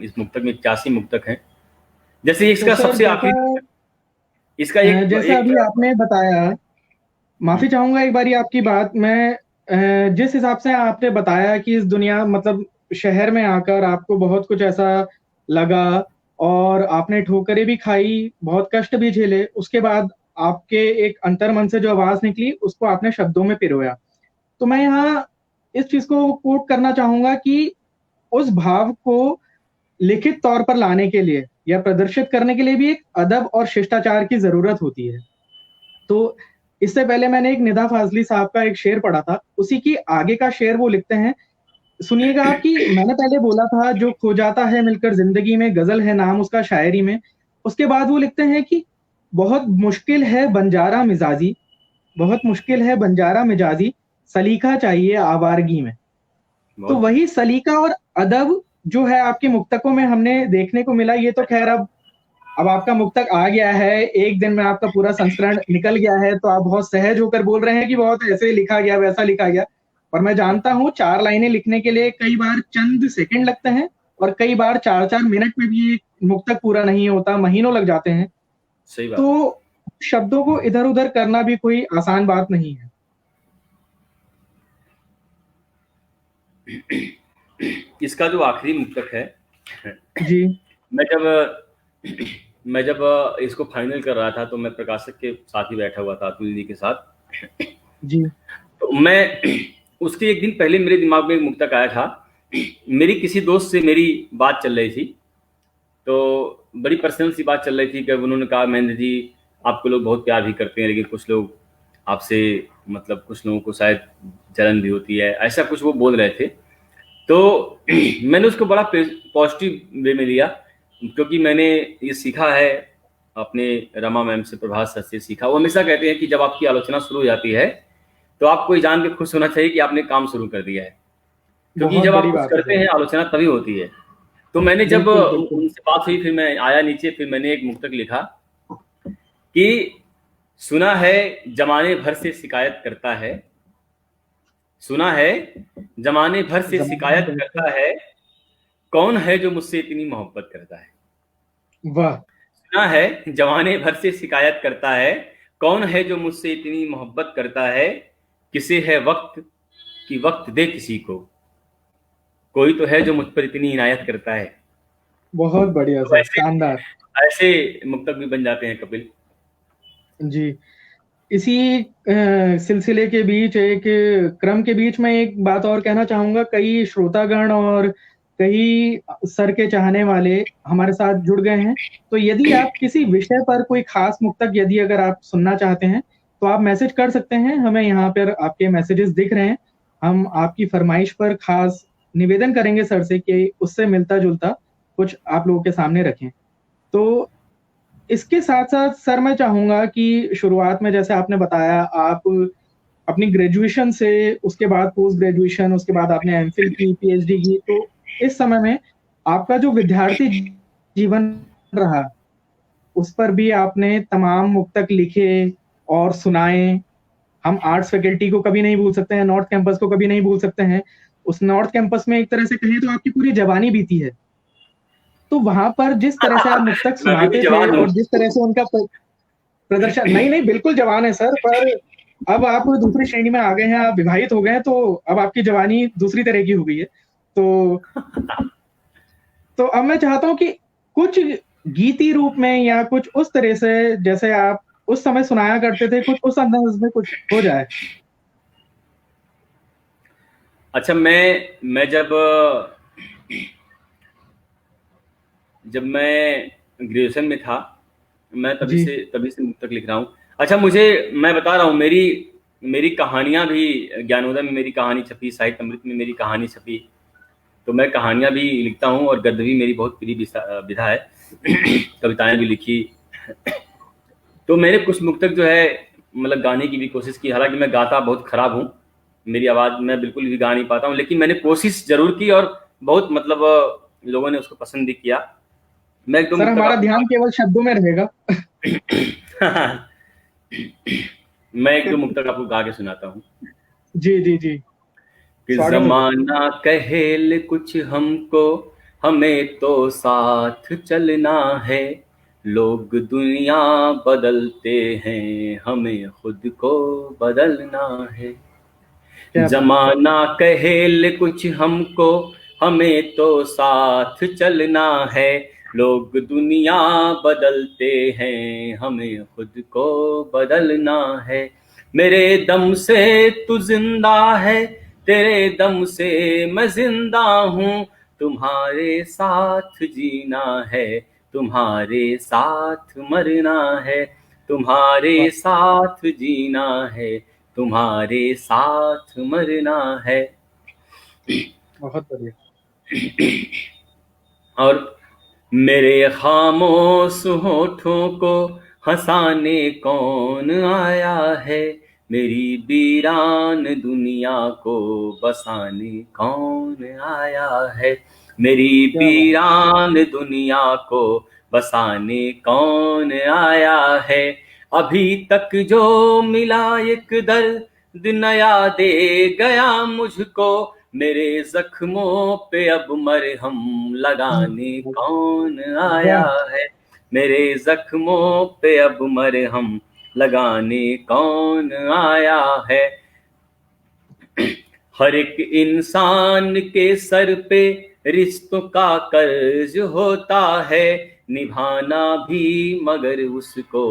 इस मुक्तक में 81 मुक्तक हैं। जैसे तो इसका सर सबसे जैसा आखिरी, इसका एक जैसा एक अभी आपने बताया, माफी चाहूंगा एक बारी आपकी बात मैं, जिस हिसाब से आपने बताया कि इस दुनिया मतलब शहर में आकर आपको बहुत कुछ ऐसा लगा और आपने ठोकरें भी खाई, बहुत कष्ट भी झेले, उसके बाद आपके एक अंतर्मन से जो आवाज निकली उसको आपने शब्दों में पिरोया। तो मैं यहाँ इस चीज को कोट करना चाहूंगा कि उस भाव को लिखित तौर पर लाने के लिए या प्रदर्शित करने के लिए भी एक अदब और शिष्टाचार की जरूरत होती है। तो इससे पहले मैंने एक निदा फाजली साहब का एक शेर पढ़ा था, उसी की आगे का शेर वो लिखते हैं, सुनिएगा आप, कि मैंने पहले बोला था जो खो जाता है मिलकर जिंदगी में, गजल है नाम उसका शायरी में। उसके बाद वो लिखते हैं कि बहुत मुश्किल है बंजारा मिजाजी, बहुत मुश्किल है बंजारा मिजाजी, सलीका चाहिए आवारगी में। तो बहुत वही सलीका और अदब जो है आपकी मुक्तकों में हमने देखने को मिला। ये तो खैर अब आपका मुक्तक आ गया है, एक दिन में आपका पूरा संस्करण निकल गया है, तो आप बहुत सहज होकर बोल रहे हैं कि बहुत ऐसे लिखा गया वैसा लिखा गया। और मैं जानता हूँ 4 लाइनें लिखने के लिए कई बार चंद सेकंड लगते हैं, और कई बार 4-4 मिनट में भी एक मुक्तक पूरा नहीं होता, महीनों लग जाते हैं। सही बात है। तो शब्दों को इधर उधर करना भी कोई आसान बात नहीं है। इसका जो आखिरी मुक्तक है, जी मैं जब मैं जब इसको फाइनल कर रहा था तो मैं प्रकाशक के साथ ही बैठा हुआ था, अतुल जी के साथ। जी तो मैं उसके एक दिन पहले मेरे दिमाग में एक मुक्तक आया था। मेरी किसी दोस्त से मेरी बात चल रही थी, तो बड़ी पर्सनल सी बात चल रही थी कि उन्होंने कहा, महेंद्र जी आपको लोग बहुत प्यार भी करते हैं, लेकिन कुछ लोग आपसे, मतलब कुछ लोगों को शायद जलन भी होती है, ऐसा कुछ वो बोल रहे थे। तो मैंने उसको बड़ा पॉजिटिव वे में लिया, क्योंकि मैंने ये सीखा है अपने रमा मैम से, प्रभात सर से सीखा। वो हमेशा कहते हैं कि जब आपकी आलोचना शुरू हो जाती है तो आपको ये जान के खुश होना चाहिए कि आपने काम शुरू कर दिया है, क्योंकि बहुत जब आप बड़ी कुछ बात है करते सर। हैं आलोचना तभी होती है। तो मैंने जब बिल्कुल बिल्कुल। उनसे बात हुई, फिर मैं आया नीचे, फिर मैंने एक मुक्तक लिखा कि सुना है जमाने भर से शिकायत करता है, सुना है जमाने भर से जमाने शिकायत बिल्कुल। करता है, कौन है जो मुझसे इतनी मोहब्बत करता है। वाह। सुना है जमाने भर से शिकायत करता है, कौन है जो मुझसे इतनी मोहब्बत करता है, किसे है वक्त कि वक्त दे किसी को, कोई तो है जो मुझ पर इतनी इनायत करता है। बहुत बढ़िया तो सर, ऐसे शानदार। ऐसे मुक्तक भी बन जाते हैं कपिल। जी, इसी सिलसिले के बीच, एक क्रम के बीच में एक बात और कहना चाहूंगा। कई श्रोतागण और कई सर के चाहने वाले हमारे साथ जुड़ गए हैं। तो यदि आप किसी विषय पर कोई खास मुक्तक यदि अगर आप सुनना चाहते हैं, तो आप मैसेज कर सकते हैं। हमें यहाँ पर आपके मैसेजेस दिख रहे हैं। हम आपकी फरमाइश पर खास निवेदन करेंगे सर से कि उससे मिलता-जुलता कुछ आप लोगों के सामने रखें। तो इसके साथ-साथ सर मैं चाहूँगा कि शुरुआत में जैसे आपने बताया आप अपनी ग्रेजुएशन से उसके बाद पोस्ट ग्रेजुएशन, उसके बाद आपने एमफिल की, पीएचडी की, तो इस समय में आपका जो विद्यार्थी जीवन रहा, उस पर भी आपने तमाम मुक्तक लिखे और सुनाए। हम आर्ट्स फैकल्टी को कभी नहीं भूल सकते हैं, नॉर्थ कैंपस को कभी नहीं भूल सकते हैं। उस नॉर्थ कैंपस में एक तरह से कहें तो आपकी पूरी जवानी बीती है। तो वहाँ पर जिस तरह से आप मुक्तक मैं अभी भी सुनाते थे जवान हूँ। और जिस तरह से उनका प्रदर्शन नहीं, बिल्कुल जवान है सर, पर अब आप दूसरी श्रेणी में आ गए हैं, आप विवाहित हो गए हैं, तो अब आपकी जवानी दूसरी तरह की हो गई है। तो अब मैं चाहता हूँ कि कुछ गीति रूप में या कुछ उस तरह से जैसे आप उस समय सुनाया करते थे, कुछ उस अंदाज में कुछ हो जाए। अच्छा, मैं जब मैं ग्रेजुएशन में था, मैं जी। तभी से मुक्तक लिख रहा हूँ। अच्छा, मैं बता रहा हूँ, मेरी कहानियाँ भी ज्ञानोदय में मेरी कहानी छपी, साहित्य अमृत में मेरी कहानी छपी। तो मैं कहानियाँ भी लिखता हूँ और गद्य भी मेरी बहुत प्रिय विधा है। कविताएं भी लिखी। तो मैंने कुछ मुक्तक जो है मतलब गाने की भी कोशिश की। हालांकि मैं गाता बहुत खराब हूँ, मेरी आवाज़ मैं बिल्कुल भी गा नहीं पाता हूँ, लेकिन मैंने कोशिश ज़रूर की और बहुत मतलब लोगों ने उसको पसंद भी किया। मैं एक दो सर मुक्तक हमारा आपको ध्यान केवल शब्दों में रहेगा। मैं एक दो मुक्तक आपको गा के सुनाता हूँ जी, जी, जी। कि स्वागत होगा। ज़माना कहेल कुछ हमको, हमें तो साथ चलना है। लोग दुनिया बदलते हैं, हमें खुद को बदलना है। क्या बात है! ज़माना कहेल कुछ हमको, हमें तो साथ चलना है। लोग दुनिया बदलते हैं, हमें खुद को बदलना है। मेरे दम से तू जिंदा है, तेरे दम से मैं जिंदा हूँ। तुम्हारे साथ जीना है, तुम्हारे साथ मरना है। तुम्हारे वाह! साथ जीना है, तुम्हारे साथ मरना है। बहुत बढ़िया। और मेरे खामोश होठों को हंसाने कौन आया है। मेरी वीरान दुनिया को बसाने कौन आया है। मेरी क्या बात! वीरान दुनिया को बसाने कौन आया है। अभी तक जो मिला एक दर्द नया दे गया मुझको। मेरे जख्मों पे अब मरहम लगाने कौन आया वाह! है। मेरे जख्मों पे अब मरहम लगाने कौन आया है। हर एक इंसान के सर पे रिश्तों का कर्ज होता है। निभाना भी मगर उसको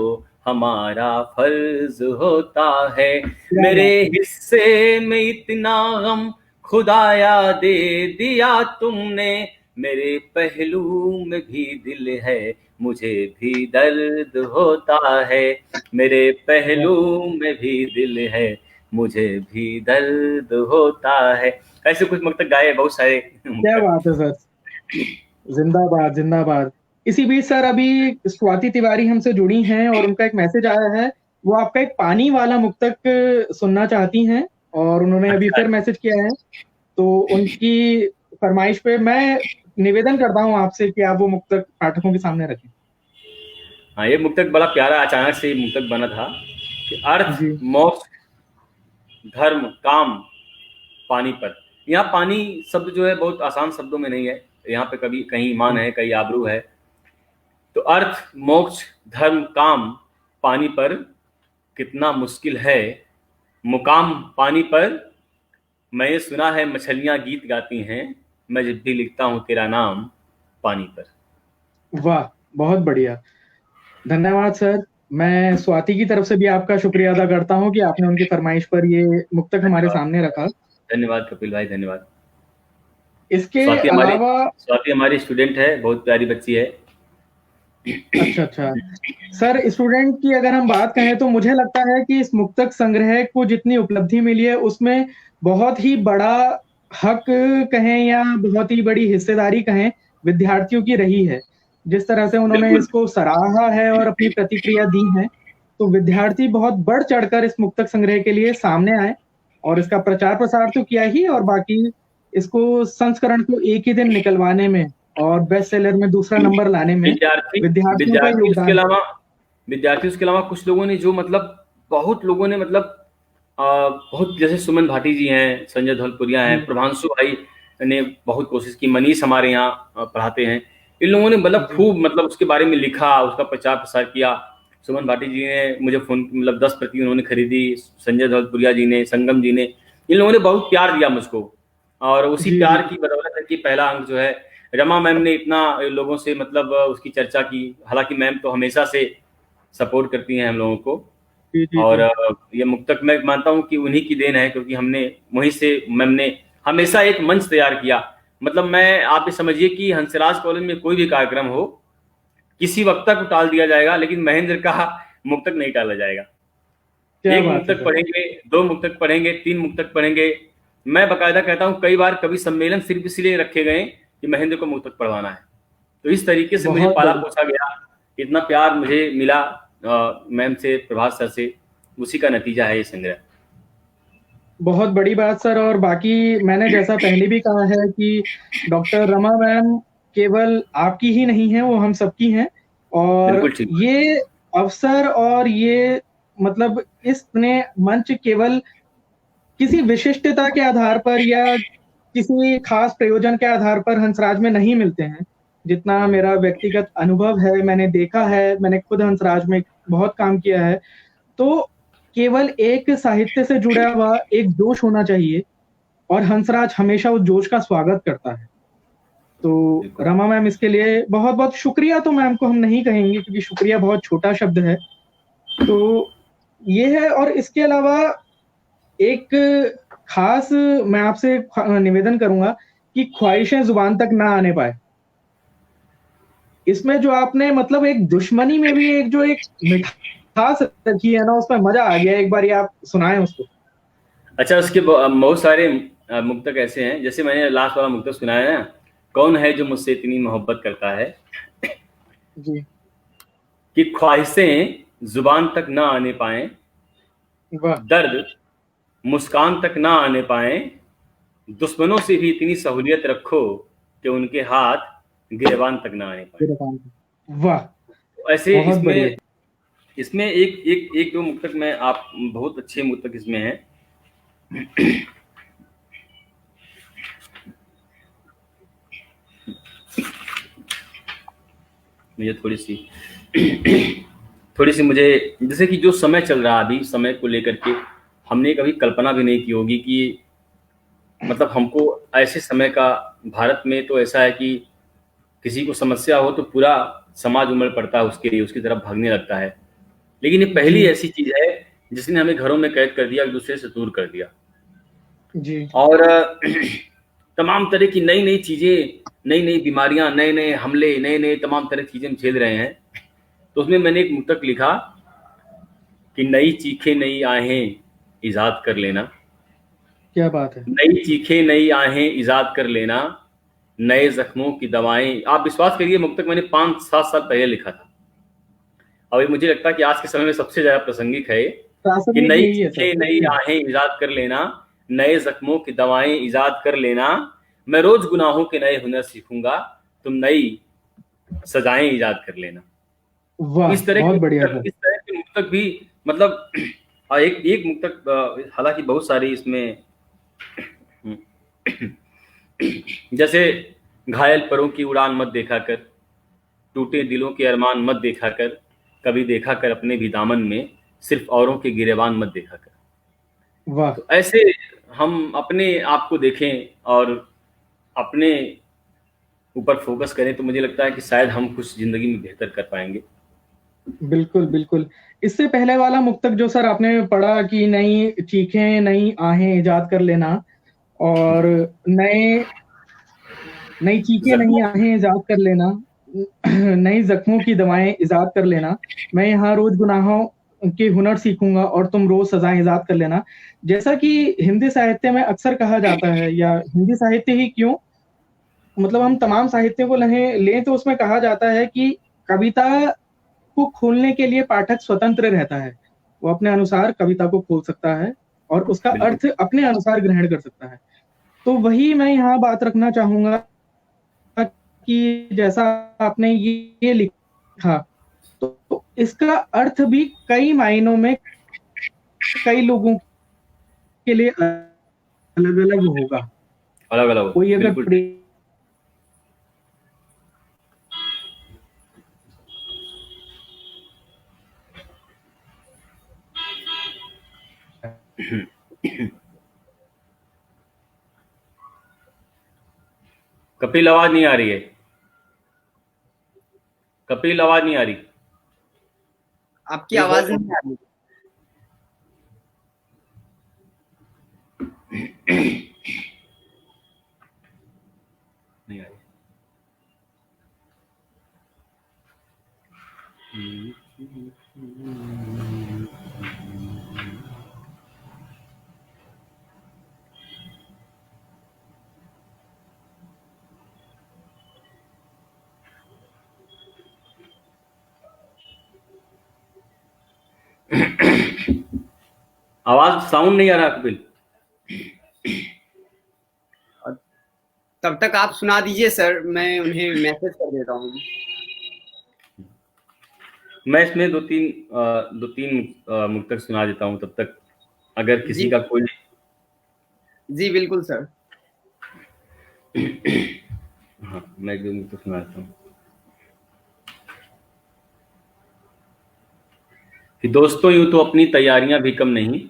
हमारा फर्ज होता है। क्या मेरे बात है! हिस्से में इतना गम खुदाया दे दिया तुमने। मेरे पहलू में भी दिल है, मुझे भी दर्द होता है। मेरे वाह! पहलू में भी दिल है, मुझे भी दर्द होता है। ऐसे कुछ मुक्तक गाए, बहुत सारे क्या मुक्तक। बात है सर! जिंदाबाद, जिंदाबाद। इसी बीच सर अभी स्वाति तिवारी हमसे जुड़ी हैं और उनका एक मैसेज आया है। वो आपका एक पानी वाला मुक्तक सुनना चाहती हैं और उन्होंने अभी अच्छा, फिर मैसेज किया है। तो उनकी फरमाइश पे मैं निवेदन करता हूँ आपसे कि आप वो मुक्तक पाठकों के सामने रखें। हाँ, ये मुक्तक बड़ा प्यारा अचानक से ये मुक्तक बना था कि अर्थ, जी, मोक्ष, धर्म, काम, पानी पर। यहाँ पानी शब्द जो है बहुत आसान शब्दों में नहीं है। यहाँ पे कभी कहीं ईमान जी। है, कहीं आबरू है। तो अर्थ, मोक्ष, धर्म, काम, पानी पर कितना मुश्किल है मुकाम पानी पर। मैंने सुना है मछलियां गीत गाती हैं, मैं जब भी लिखता हूँ तेरा नाम पानी पर। वाह! बहुत बढ़िया। धन्यवाद सर। मैं स्वाति की तरफ से भी आपका शुक्रिया अदा करता हूँ कि आपने उनकी फरमाइश पर ये मुक्तक हमारे धन्यवाद, सामने रखा। धन्यवाद कपिल भाई, धन्यवाद। इसके स्वाति अलावा हमारी स्टूडेंट है, बहुत प्यारी बच्ची है। अच्छा अच्छा सर, स्टूडेंट की अगर हम बात कहें तो मुझे लगता है कि इस मुक्तक संग्रह को जितनी उपलब्धि मिली है उसमें बहुत ही बड़ा हक कहें या बहुत ही बड़ी हिस्सेदारी कहें विद्यार्थियों की रही है। जिस तरह से उन्होंने बिल्कुल। इसको सराहा है और अपनी प्रतिक्रिया दी है, तो विद्यार्थी बहुत बढ़ चढ़कर इस मुक्तक संग्रह के लिए सामने आए और इसका प्रचार प्रसार तो किया ही, और बाकी इसको संस्करण को एक ही दिन निकलवाने में और बेस्ट सेलर में दूसरा नंबर लाने में विद्यार्थी विद्यार्थियों का विद्यार्थी उसके योगदान है। अलावा कुछ लोगों ने जो मतलब बहुत लोगों ने मतलब बहुत, जैसे सुमन भाटी जी हैं, संजय धौलपुरिया हैं, जी, प्रभांशु भाई ने बहुत कोशिश की, मनीष हमारे यहाँ पढ़ाते हैं। इन लोगों ने मतलब जी, खूब मतलब उसके बारे में लिखा, उसका प्रचार प्रसार किया। सुमन भाटी जी ने मुझे फोन मतलब 10 प्रति उन्होंने खरीदी, संजय धौलपुरिया जी ने, संगम जी ने, इन लोगों ने बहुत प्यार दिया मुझको, और उसी जी, प्यार जी, की बदौलत है कि पहला अंक जो है, रमा मैम ने इतना लोगों से मतलब उसकी चर्चा की। हालांकि मैम तो हमेशा से सपोर्ट करती हैं हम लोगों को, जी, जी, और जी, ये मुक्तक मैं मानता हूँ कि उन्हीं की देन है, क्योंकि हमने वहीं से, मैम ने हमेशा एक मंच तैयार किया। मतलब मैं, आप ये समझिए कि हंसराज कॉलेज में कोई भी कार्यक्रम हो, किसी वक्ता को टाल दिया जाएगा, लेकिन महेंद्र का मुक्तक नहीं टाला जाएगा। क्या एक बात है मुक्तक सर। पढ़ेंगे, 2 मुक्तक पढ़ेंगे, 3 मुक्तक पढ़ेंगे। मैं बकायदा कहता हूँ, कई बार कभी सम्मेलन सिर्फ इसलिए रखे गए कि महेंद्र को मुक्तक पढ़वाना है। तो इस तरीके से मुझे बहुत पाला बड़ी पोसा गया, इतना प्यार मुझे मिला मैम से, प्रभात सर से, उसी का नतीजा है ये संग्रह। बहुत बड़ी बात सर, और बाकी मैंने जैसा पहले भी कहा है कि डॉक्टर रमा मैम केवल आपकी ही नहीं है, वो हम सबकी हैं। और बिल्कुल ठीक। ये अवसर और ये मतलब इसने मंच केवल किसी विशिष्टता के आधार पर या किसी खास प्रयोजन के आधार पर हंसराज में नहीं मिलते हैं। जितना मेरा व्यक्तिगत अनुभव है, मैंने देखा है, मैंने खुद हंसराज में बहुत काम किया है, तो केवल एक साहित्य से जुड़ा हुआ एक जोश होना चाहिए और हंसराज हमेशा उस जोश का स्वागत करता है। तो बिल्कुल। रमा मैम इसके लिए बहुत-बहुत शुक्रिया तो मैम को हम नहीं कहेंगे क्योंकि शुक्रिया बहुत छोटा शब्द है। तो ये है, और इसके अलावा एक खास मैं आपसे निवेदन करूँगा कि ख्वाहिशें ज़ुबान तक ना आने पाए। इसमें जो आपने मतलब एक दुश्मनी में भी एक जो एक मिठास रखी है ना, उसमें मज़ा आ गया। एक बारी आप सुनाएँ उसको। अच्छा, उसके बहुत सारे मुक्तक ऐसे हैं, जैसे मैंने लास्ट वाला मुक्तक सुनाया ना, कौन है जो मुझसे इतनी मोहब्बत करता है, जी, कि ख्वाहिशें जुबान तक ना आने पाए, वाह! दर्द मुस्कान तक ना आने पाए, दुश्मनों से भी इतनी सहूलियत रखो कि उनके हाथ गिरबान तक ना आने पाए। वाह! तो ऐसे बहुत बढ़िया। इसमें इसमें एक दो मुक्तक में, आप बहुत अच्छे मुक्तक इसमें हैं। मुझे थोड़ी सी मुझे, जैसे कि जो समय चल रहा है अभी, समय को लेकर के हमने कभी कल्पना भी नहीं की होगी कि मतलब हमको ऐसे समय का, भारत में तो ऐसा है कि किसी को समस्या हो तो पूरा समाज उमड़ पड़ता है उसके लिए, उसकी तरफ भागने लगता है। लेकिन ये जी, पहली ऐसी चीज है जिसने हमें घरों में कैद कर दिया, एक दूसरे से दूर कर दिया, जी, और तमाम तरह की नई नई चीजें, नई नई बीमारियां, नए नए हमले, नए नए तमाम तरह की चीजें हम झेल रहे हैं। तो उसमें मैंने एक मुक्तक लिखा कि नई चीखें नई आहें इजाद कर लेना, क्या बात है। नई चीखें नई आहें इजाद कर लेना, नए जख्मों की दवाएं। आप विश्वास करिए, मुक्तक मैंने 5-7 साल पहले लिखा था, और ये मुझे लगता है कि आज के समय में सबसे ज्यादा प्रासंगिक है कि प्रासंगिक नई यही है सर, चीखें नई सच्ची। आहें इजाद कर लेना, नए जख्मों की दवाएं इजाद कर लेना, मैं रोज गुनाहों के नए हुनर सीखूंगा, तुम नई सजाएं इजाद कर लेना। वाह! बहुत बढ़िया सर। इस तरह के मुक्तक भी मतलब एक एक मुक्तक, हालांकि बहुत सारी इसमें, जैसे घायल परों की उड़ान मत देखा कर, टूटे दिलों के अरमान मत देखा कर, कभी देखा कर अपने भी दामन में, सिर्फ औरों के गिरेबान मत देखा कर। वाह! तो ऐसे हम अपने आप को देखें और अपने ऊपर फोकस करें, तो मुझे लगता है कि शायद हम कुछ जिंदगी में बेहतर कर पाएंगे। बिल्कुल, बिल्कुल। इससे पहले वाला मुक्तक जो सर आपने पढ़ा कि नई चीखें, नई आहें इजाद कर लेना और नए नई चीखें जख्मों नई आहें इजाद कर लेना, नई जख्मों की दवाएं इजाद कर लेना, मैं यहाँ रोज गुनाहों के हुनर सीखूंगा और तुम रोज सजाएं इजाद कर लेना। जैसा कि हिंदी साहित्य में अक्सर कहा जाता है, या हिंदी साहित्य ही क्यों, मतलब हम तमाम साहित्य को लें तो उसमें कहा जाता है कि कविता को खोलने के लिए पाठक स्वतंत्र रहता है। वो अपने अनुसार कविता को खोल सकता है और उसका बिल्कुल। अर्थ अपने अनुसार ग्रहण कर सकता है। तो वही मैं यहाँ बात रखना चाहूँगा कि जैसा आपने ये लिखा, तो इसका अर्थ भी कई मायनों में कई लोगों के लिए अलग-अलग होगा। अलग अलग कोई अगर बिल्कुल प्रे कपिल आवाज नहीं आ रही है, कपिल आवाज नहीं आ रही। आपकी ये आवाज बहुत नहीं आ रही। नहीं आ रही। आवाज साउंड नहीं आ रहा कपिल। तब तक आप सुना दीजिए सर, मैं उन्हें मैसेज कर देता हूँ। मैं इसमें दो तीन मुक्तक सुना देता हूँ तब तक, अगर किसी जी का कोई। जी बिल्कुल सर। हाँ, मैं एक दो मुक्तक सुना देता हूँ कि दोस्तों यूं तो अपनी तैयारियां भी कम नहीं,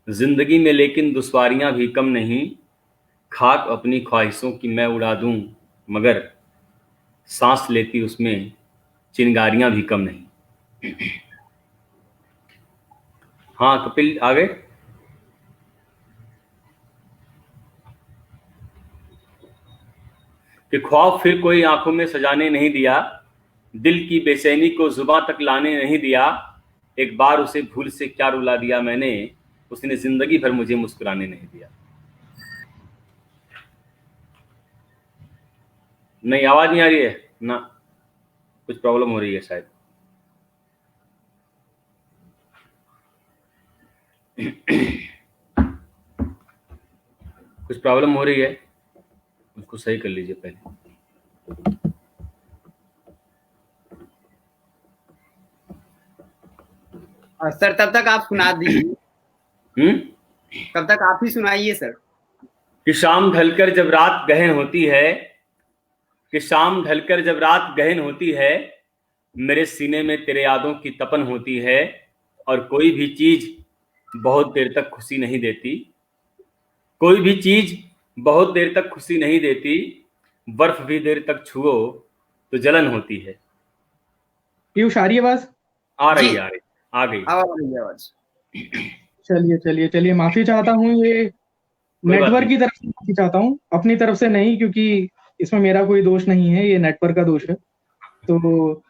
जिंदगी में लेकिन दुश्वारियां भी कम नहीं, खाक अपनी ख्वाहिशों की मैं उड़ा दूं, मगर सांस लेती उसमें चिंगारियां भी कम नहीं। हाँ कपिल आ गए। कि ख्वाब फिर कोई आंखों में सजाने नहीं दिया, दिल की बेचैनी को जुबां तक लाने नहीं दिया, एक बार उसे भूल से क्या रुला दिया मैंने, उसने जिंदगी भर मुझे मुस्कुराने नहीं दिया। नहीं आवाज नहीं आ रही है ना, कुछ प्रॉब्लम हो रही है शायद। कुछ प्रॉब्लम हो रही है, उसको सही कर लीजिए पहले। सर तब तक आप सुना दीजिए। तब तक आप ही सुनाइए सर। कि शाम ढलकर जब रात गहन होती है, कि शाम ढलकर जब रात गहन होती है, मेरे सीने में तेरे यादों की तपन होती है, और कोई भी चीज बहुत देर तक खुशी नहीं देती, कोई भी चीज बहुत देर तक खुशी नहीं देती, बर्फ भी देर तक छुओ तो जलन होती है। पीयूष आ रही है आवाज? आ रही जी है, आ रही, आ गई। आवाज। चलिए, माफी चाहता हूँ, ये कोई बात नेटवर्क नहीं। की तरफ से माफी चाहता हूँ, अपनी तरफ से नहीं, क्योंकि इसमें मेरा कोई दोष नहीं है, ये नेटवर्क का दोष है। तो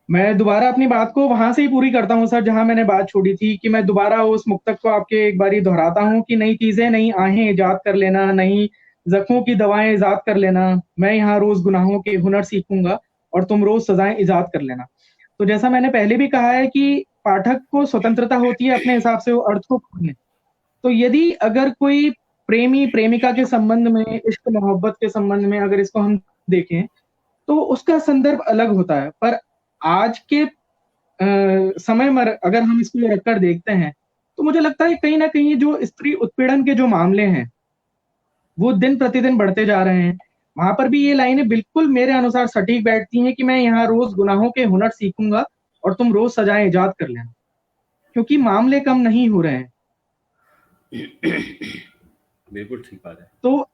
मैं दोबारा अपनी बात को वहां से ही पूरी करता हूँ सर, जहां मैंने बात छोड़ी थी, कि मैं दोबारा उस मुक्तक को आपके एक बारी दोहराता हूँ कि नई चीजें नई आहें इजाद कर लेना, नई जख्मों की दवाएं इजाद कर लेना, मैं यहाँ रोज गुनाहों के हुनर सीखूंगा और तुम रोज सजाएं इजाद कर लेना। तो जैसा मैंने पहले भी कहा है कि पाठक को स्वतंत्रता होती है अपने हिसाब से वो अर्थ को खोजने। तो यदि अगर कोई प्रेमी प्रेमिका के संबंध में, इश्क मोहब्बत के संबंध में अगर इसको हम देखें, तो उसका संदर्भ अलग होता है। पर आज के समय में अगर हम इसको रखकर देखते हैं, तो मुझे लगता है कहीं ना कहीं जो स्त्री उत्पीड़न के जो मामले हैं, वो दिन प्रतिदिन बढ़ते जा रहे हैं। वहां पर भी ये लाइनें बिल्कुल मेरे अनुसार सटीक बैठती हैं कि मैं यहाँ रोज गुनाहों के हुनर सीखूंगा और तुम रोज सजाएं इजाद कर लेना, क्योंकि मामले कम नहीं हो रहे हैं। बिल्कुल ठीक बात है। तो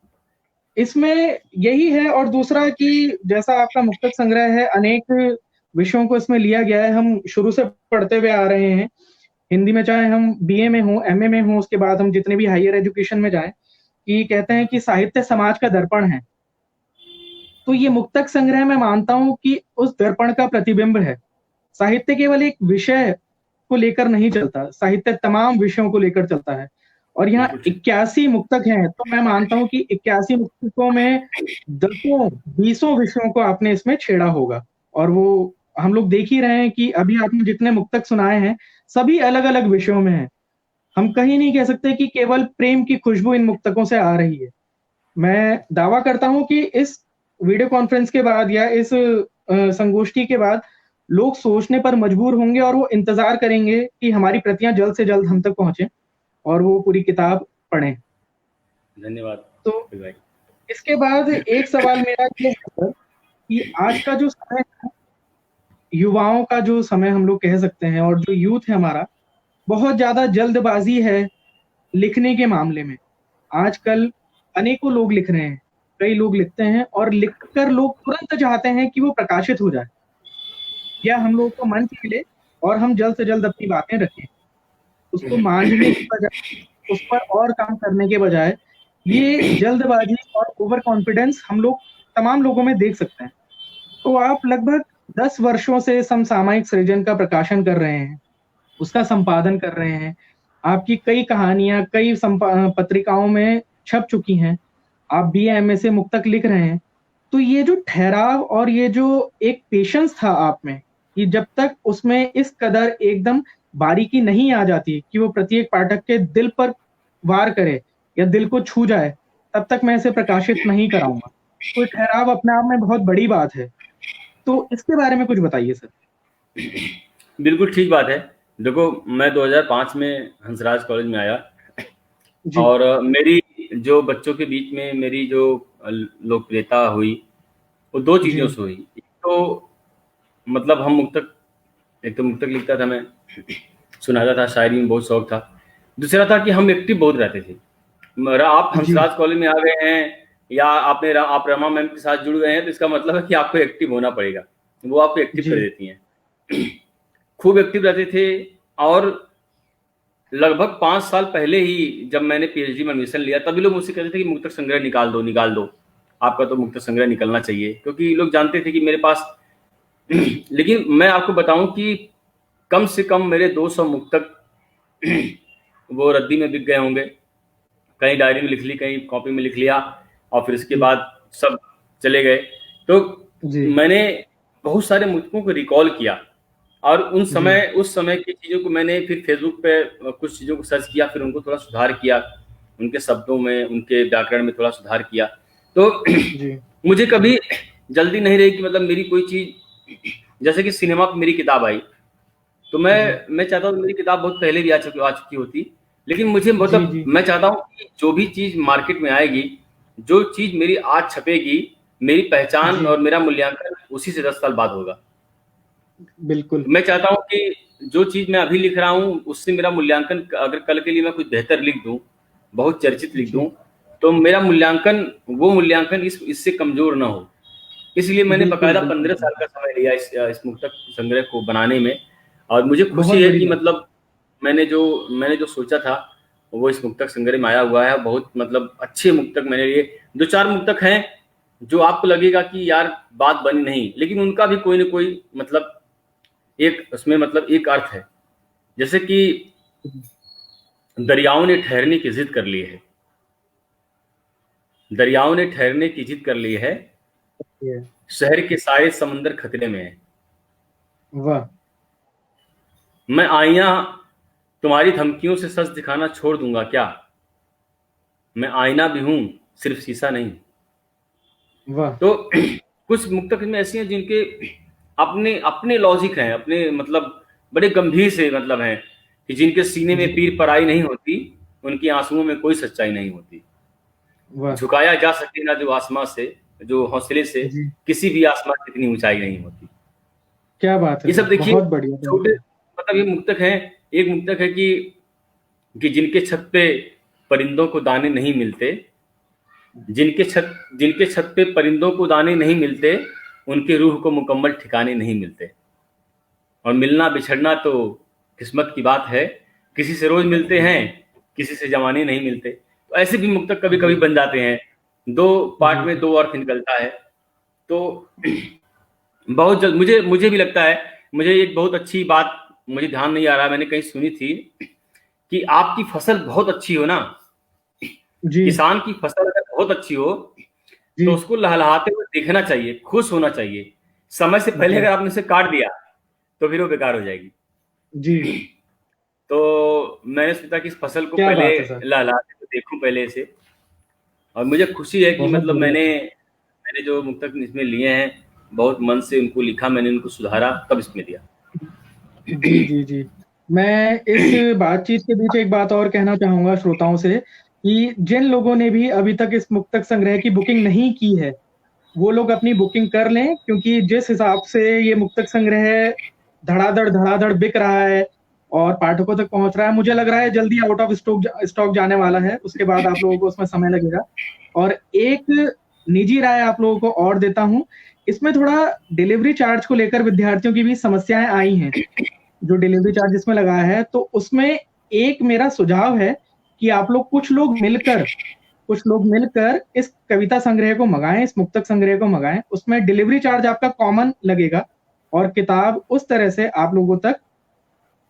इसमें यही है। और दूसरा कि जैसा आपका मुक्तक संग्रह है, अनेक विषयों को इसमें लिया गया है, हम शुरू से पढ़ते हुए आ रहे हैं हिंदी में, चाहे हम बीए में हो, एमए में हो, उसके बाद हम जितने भी हायर एजुकेशन में जाएं, कि कहते हैं कि साहित्य समाज का दर्पण है। तो ये मुक्तक संग्रह मैं मानता हूँ कि उस दर्पण का प्रतिबिंब है। साहित्य केवल एक विषय को लेकर नहीं चलता, साहित्य तमाम विषयों को लेकर चलता है। और यहाँ बिल्कुल ठीक। 81 मुक्तक हैं, तो मैं मानता हूँ कि 81 मुक्तकों में 10 20 विषयों को आपने इसमें छेड़ा होगा। और वो हम लोग देख ही रहे हैं कि अभी आपने जितने मुक्तक सुनाए हैं, सभी अलग-अलग विषयों में हैं। हम कहीं नहीं कह सकते कि केवल प्रेम की खुशबू इन मुक्तकों से आ रही है। मैं दावा करता हूँ कि इस वीडियो कॉन्फ्रेंस के बाद या इस संगोष्ठी के बाद लोग सोचने पर मजबूर होंगे और वो इंतज़ार करेंगे कि हमारी प्रतियाँ जल्द से जल्द हम तक पहुँचे और वो पूरी किताब पढ़ें। धन्यवाद तो भाई। इसके बाद एक सवाल मेरा ये है सर कि आज का जो समय है, युवाओं का जो समय हम लोग कह सकते हैं और जो यूथ है हमारा, बहुत ज़्यादा जल्दबाज़ी है लिखने के मामले में। आजकल अनेकों लोग लिख रहे हैं, कई लोग लिखते हैं और लिखकर लोग तुरंत चाहते हैं कि वो प्रकाशित हो जाए या हम लोगों को मंच मिले और हम जल्द से जल्द अपनी बातें रखें। उसको मांझने की बजाय, उस पर और काम करने के बजाय, ये जल्दबाज़ी और ओवर कॉन्फिडेंस हम लोग तमाम लोगों में देख सकते हैं। तो आप लगभग 10 वर्षों से समसामयिक सृजन का प्रकाशन कर रहे हैं, उसका संपादन कर रहे हैं। आपकी कई कहानियाँ कई पत्रिकाओं में छप चुकी हैं। आप बीए, एमए से मुक्तक लिख रहे हैं। तो ये जो ठहराव और ये जो एक पेशेंस था आप में, कि जब तक उसमें इस कदर एकदम बारीकी नहीं आ जाती कि वो प्रत्येक पाठक के दिल पर वार करे या दिल को छू जाए, तब तक मैं इसे प्रकाशित नहीं कराऊँगा। तो ठहराव अपने आप में बहुत बड़ी बात है। तो इसके बारे में कुछ बताइए सर? बिल्कुल ठीक बात है। देखो, मैं 2005 में हंसराज कॉलेज में आया जी, और मेरी जो बच्चों के बीच में मेरी जो लोकप्रियता हुई, वो 2 चीज़ों जी, से हुई। एक तो मतलब एक तो मुक्तक लिखता था मैं, सुनाता था, शायरी में बहुत शौक था। दूसरा था कि हम एक्टिव बहुत रहते थे। आप जी, हंसराज कॉलेज में आ गए हैं या आप रमा मैम के साथ जुड़ गए हैं, तो इसका मतलब है कि आपको एक्टिव होना पड़ेगा। वो आपको एक्टिव कर जी, देती हैं। खूब एक्टिव रहते थे और लगभग 5 साल पहले ही जब मैंने पीएचडी में एडमिशन लिया, तभी लोग मुझसे कहते थे कि मुक्तक संग्रह निकाल दो, आपका तो मुक्तक संग्रह निकलना चाहिए, क्योंकि लोग जानते थे कि मेरे पास लेकिन मैं आपको बताऊं कि कम से कम मेरे 200 मुक्तक वो रद्दी में बिक गए होंगे। कहीं डायरी में लिख ली, कहीं कॉपी में लिख लिया और फिर इसके जी, बाद सब चले गए। तो जी, मैंने बहुत सारे मुक्तकों को रिकॉल किया और जी, उस समय की चीज़ों को मैंने फिर फेसबुक पे कुछ चीज़ों को सर्च किया, फिर उनको थोड़ा सुधार किया, उनके शब्दों में, उनके व्याकरण में थोड़ा सुधार किया। तो जी, मुझे कभी जल्दी नहीं रही कि मतलब मेरी कोई चीज़, जैसे कि सिनेमा पे मेरी किताब आई, तो जी, मैं चाहता हूँ मेरी किताब बहुत पहले भी आ चुकी होती, लेकिन मुझे जी, मतलब जी, मैं चाहता हूँ कि जो भी चीज़ मार्केट में आएगी, जो चीज़ मेरी आज छपेगी, मेरी पहचान जी, और मेरा मूल्यांकन उसी से 10 साल बाद होगा। बिल्कुल, मैं चाहता हूँ कि जो चीज़ मैं अभी लिख रहा हूँ, उससे मेरा मूल्यांकन, अगर कल के लिए मैं कुछ बेहतर लिख दूँ, बहुत चर्चित लिख जी, दूँ, तो मेरा मूल्यांकन, वो मूल्यांकन इससे कमज़ोर ना हो। इसलिए मैंने बिल्कुल, बाकायदा बिल्कुल 15 सर, साल का समय लिया इस मुक्तक संग्रह को बनाने में। और मुझे बहुत खुशी है बड़ी कि बात है। मतलब मैंने जो सोचा था, वो इस मुक्तक संग्रह में आया हुआ है। बहुत मतलब अच्छे मुक्तक मैंने लिए। 2-4 मुक्तक हैं, जो आपको लगेगा कि यार बात बनी नहीं, लेकिन उनका भी कोई न कोई मतलब एक अर्थ है। जैसे कि दरियाओं ने ठहरने की ज़िद कर ली है। दरियाओं ने ठहरने की ज़िद कर ली है, ये शहर के सारे समंदर खतरे में है। वाह! मैं आईना तुम्हारी धमकियों से सच दिखाना छोड़ दूंगा क्या? मैं आईना भी हूं, सिर्फ शीशा नहीं। वाह! तो कुछ मुक्तक में ऐसी हैं जिनके अपने अपने लॉजिक हैं, अपने मतलब बड़े गंभीर से मतलब हैं, कि जिनके सीने में जी, पीर पराई नहीं होती, उनकी आंसुओं में कोई सच्चाई नहीं होती। वाह! झुकाया जा सके ना जो आसमां से, जो हौसले से, जी, किसी भी आसमां की इतनी ऊंचाई नहीं होती। क्या बात है ये सर, सब देखिए, बहुत बढ़िया, बहुत छोटे बढ़िया। मतलब ये मुक्तक हैं। एक मुक्तक है कि जिनके छत पे परिंदों को दाने नहीं मिलते, जिनके छत पे परिंदों को दाने नहीं मिलते, उनके रूह को मुकम्मल ठिकाने नहीं मिलते। और मिलना बिछड़ना तो किस्मत की बात है, किसी से रोज मिलते हैं, किसी से जमाने नहीं मिलते। तो ऐसे भी मुक्तक कभी कभी जी, बन जाते हैं। 2 पार्ट जी, में 2 अर्थ निकलता है। तो बहुत जल्द मुझे भी लगता है, मुझे एक बहुत अच्छी बात, मुझे ध्यान नहीं आ रहा, मैंने कहीं सुनी थी कि आपकी फसल बहुत अच्छी हो ना, जी किसान की फसल अगर बहुत अच्छी हो जी तो उसको लहलहाते हुए देखना चाहिए, खुश होना चाहिए। समय से पहले जी अगर आपने उसे काट दिया तो फिर वो बेकार हो जाएगी। जी। तो मैंने सोचा कि इस फसल को क्या पहले बात है सर, लहलहाते हुए देखूं पहले से, और मुझे खुशी है कि बहुत मतलब बढ़िया मैंने सर। मैंने जो मुक्तक इसमें लिए हैं, बहुत मन से उनको लिखा, मैंने उनको सुधारा, तब इसमें दिया। जी जी जी। मैं इस बातचीत के बीच एक बात और कहना चाहूंगा श्रोताओं से कि जिन लोगों ने भी अभी तक इस मुक्तक संग्रह की बुकिंग नहीं की है, वो लोग अपनी बुकिंग कर लें, क्योंकि जिस हिसाब से ये मुक्तक संग्रह धड़ाधड़ बिक रहा है और पाठकों तक पहुंच रहा है, मुझे लग रहा है जल्दी आउट ऑफ स्टॉक जाने वाला है। उसके बाद आप लोगों को उसमें समय लगेगा। और एक निजी राय आप लोगों को और देता हूँ, इसमें थोड़ा डिलीवरी चार्ज को लेकर विद्यार्थियों की भी समस्याएं आई हैं। जो डिलीवरी चार्ज इसमें लगाया है, तो उसमें एक मेरा सुझाव है कि आप लोग कुछ लोग मिलकर इस कविता संग्रह को मंगाएं, इस मुक्तक संग्रह को मंगाएं। उसमें डिलीवरी चार्ज आपका कॉमन लगेगा और किताब उस तरह से आप लोगों तक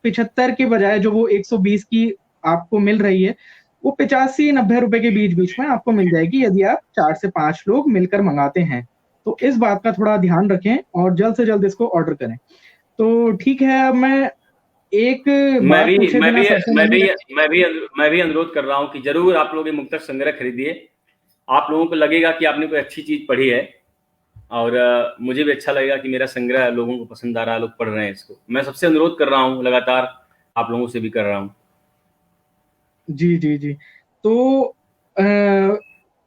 75 के बजाय जो वो 120 की आपको मिल रही है, वो 85-90 रुपए के बीच बीच में आपको मिल जाएगी, यदि आप 4 से 5 लोग मिलकर मंगाते हैं। तो इस बात का थोड़ा ध्यान रखें और जल्द से जल्द इसको ऑर्डर करें। तो ठीक है, अब मैं एक मैं बात भी पूछे मैं बिना भी सबसे मैं भी नहीं। मैं भी अनुरोध कर रहा हूँ कि जरूर आप लोग ये मुक्तक संग्रह खरीदिए। आप लोगों को लगेगा कि आपने कोई अच्छी चीज पढ़ी है, और मुझे भी अच्छा लगेगा कि मेरा संग्रह लोगों को पसंद आ रहा है, लोग पढ़ रहे हैं इसको। मैं सबसे अनुरोध कर रहा हूँ, लगातार आप लोगों से भी कर रहा हूँ। जी जी जी। तो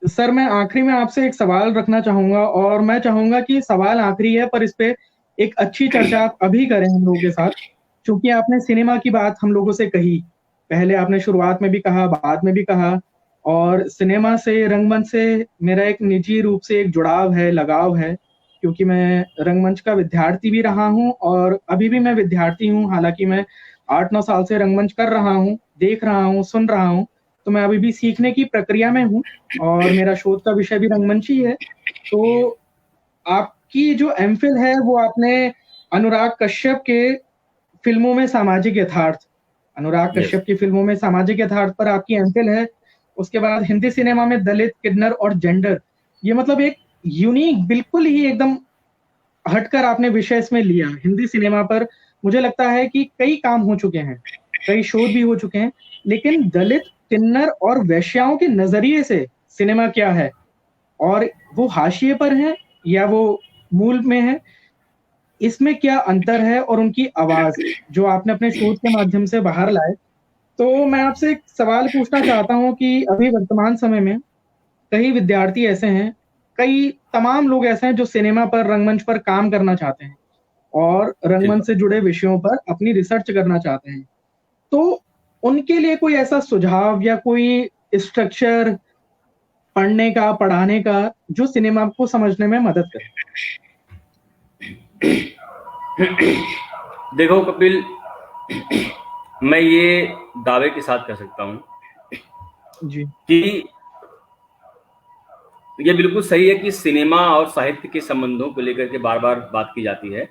सर, मैं आखिरी में आपसे एक सवाल रखना चाहूंगा और मैं चाहूंगा कि सवाल आखिरी है, पर इस पे एक अच्छी चर्चा आप अभी करें हम लोगों के साथ। क्योंकि आपने सिनेमा की बात हम लोगों से कही, पहले आपने शुरुआत में भी कहा, बाद में भी कहा, और सिनेमा से, रंगमंच से मेरा एक निजी रूप से एक जुड़ाव है, लगाव है। क्योंकि मैं रंगमंच का विद्यार्थी भी रहा हूँ और अभी भी मैं विद्यार्थी हूँ। हालांकि मैं 8-9 साल से रंगमंच कर रहा हूँ, देख रहा हूँ, सुन रहा हूँ। तो मैं अभी भी सीखने की प्रक्रिया में हूँ और मेरा शोध का विषय भी रंगमंच ही है। तो आपकी जो एमफिल है, वो आपने अनुराग कश्यप के फिल्मों में सामाजिक यथार्थ, अनुराग यस। कश्यप की फिल्मों में सामाजिक यथार्थ पर आपकी एमफिल है। उसके बाद हिंदी सिनेमा में दलित, किन्नर और जेंडर, ये मतलब एक यूनिक, बिल्कुल ही एकदम हटकर आपने विषय इसमें लिया। हिंदी सिनेमा पर मुझे लगता है कि कई काम हो चुके हैं, कई शोध भी हो चुके हैं, लेकिन दलित, किन्नर और वैश्याओं के नजरिए से सिनेमा क्या है, और वो हाशिए पर है या वो मूल में है, इसमें क्या अंतर है, और उनकी आवाज जो आपने अपने शोध के माध्यम से बाहर लाए। तो मैं आपसे एक सवाल पूछना चाहता हूँ कि अभी वर्तमान समय में कई विद्यार्थी ऐसे हैं, कई तमाम लोग ऐसे हैं जो सिनेमा पर, रंगमंच पर काम करना चाहते हैं और ठीक रंगमंच बात। से जुड़े विषयों पर अपनी रिसर्च करना चाहते हैं। तो उनके लिए कोई ऐसा सुझाव या कोई स्ट्रक्चर पढ़ने का, पढ़ाने का, जो सिनेमा को समझने में मदद करे? देखो कपिल, मैं ये दावे के साथ कह सकता हूँ जी कि ये बिल्कुल सही है कि सिनेमा और साहित्य के संबंधों को लेकर के बार बार बात की जाती है। जी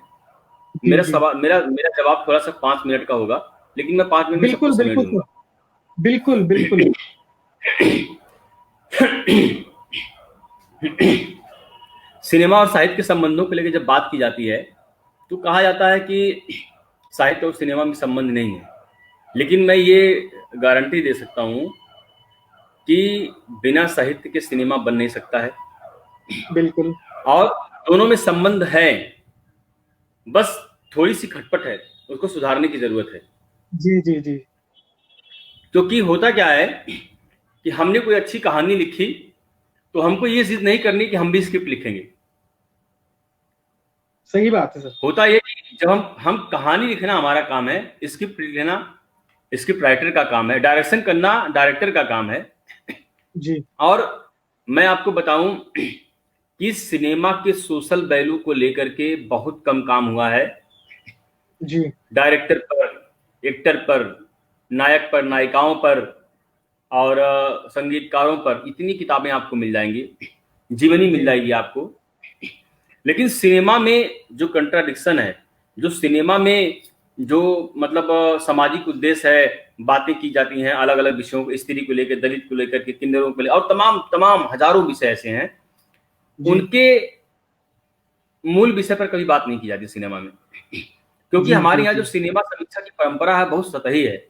जी। मेरा मेरा जवाब थोड़ा सा 5 मिनट का होगा, लेकिन मैं 5 मिनट में सबको बिल्कुल समेट बिल्कुल सर, दूंगा। बिल्कुल बिल्कुल। सिनेमा और साहित्य के संबंधों को लेकर जब बात की जाती है तो कहा जाता है कि साहित्य और सिनेमा में संबंध नहीं है, लेकिन मैं ये गारंटी दे सकता हूँ कि बिना साहित्य के सिनेमा बन नहीं सकता है, बिल्कुल। और दोनों में संबंध है, बस थोड़ी सी खटपट है, उसको सुधारने की जरूरत है। जी जी जी। क्योंकि होता क्या है कि हमने कोई अच्छी कहानी लिखी तो हमको ये जिद नहीं करनी कि हम भी स्क्रिप्ट लिखेंगे। सही बात है सर। होता ये कि जब हम कहानी लिखना हमारा काम है, स्क्रिप्ट लिखना स्क्रिप्ट राइटर का काम है, डायरेक्शन करना डायरेक्टर का काम है। जी और मैं आपको बताऊं कि सिनेमा के सोशल वैल्यू को लेकर के बहुत कम काम हुआ है। जी डायरेक्टर पर, एक्टर पर, नायक पर, नायिकाओं पर, और संगीतकारों पर इतनी किताबें आपको मिल जाएंगी, जीवनी मिल जी जाएगी आपको। लेकिन सिनेमा में जो कंट्राडिक्शन है, जो सिनेमा में जो मतलब सामाजिक उद्देश्य है, बातें की जाती हैं अलग अलग विषयों को, स्त्री को लेकर, दलित को लेकर के, किन्नरों को लेकर, और तमाम तमाम हजारों विषय ऐसे हैं, उनके मूल विषय पर कभी बात नहीं की जाती सिनेमा में। क्योंकि हमारे यहाँ जो सिनेमा समीक्षा की परंपरा है बहुत सतही है।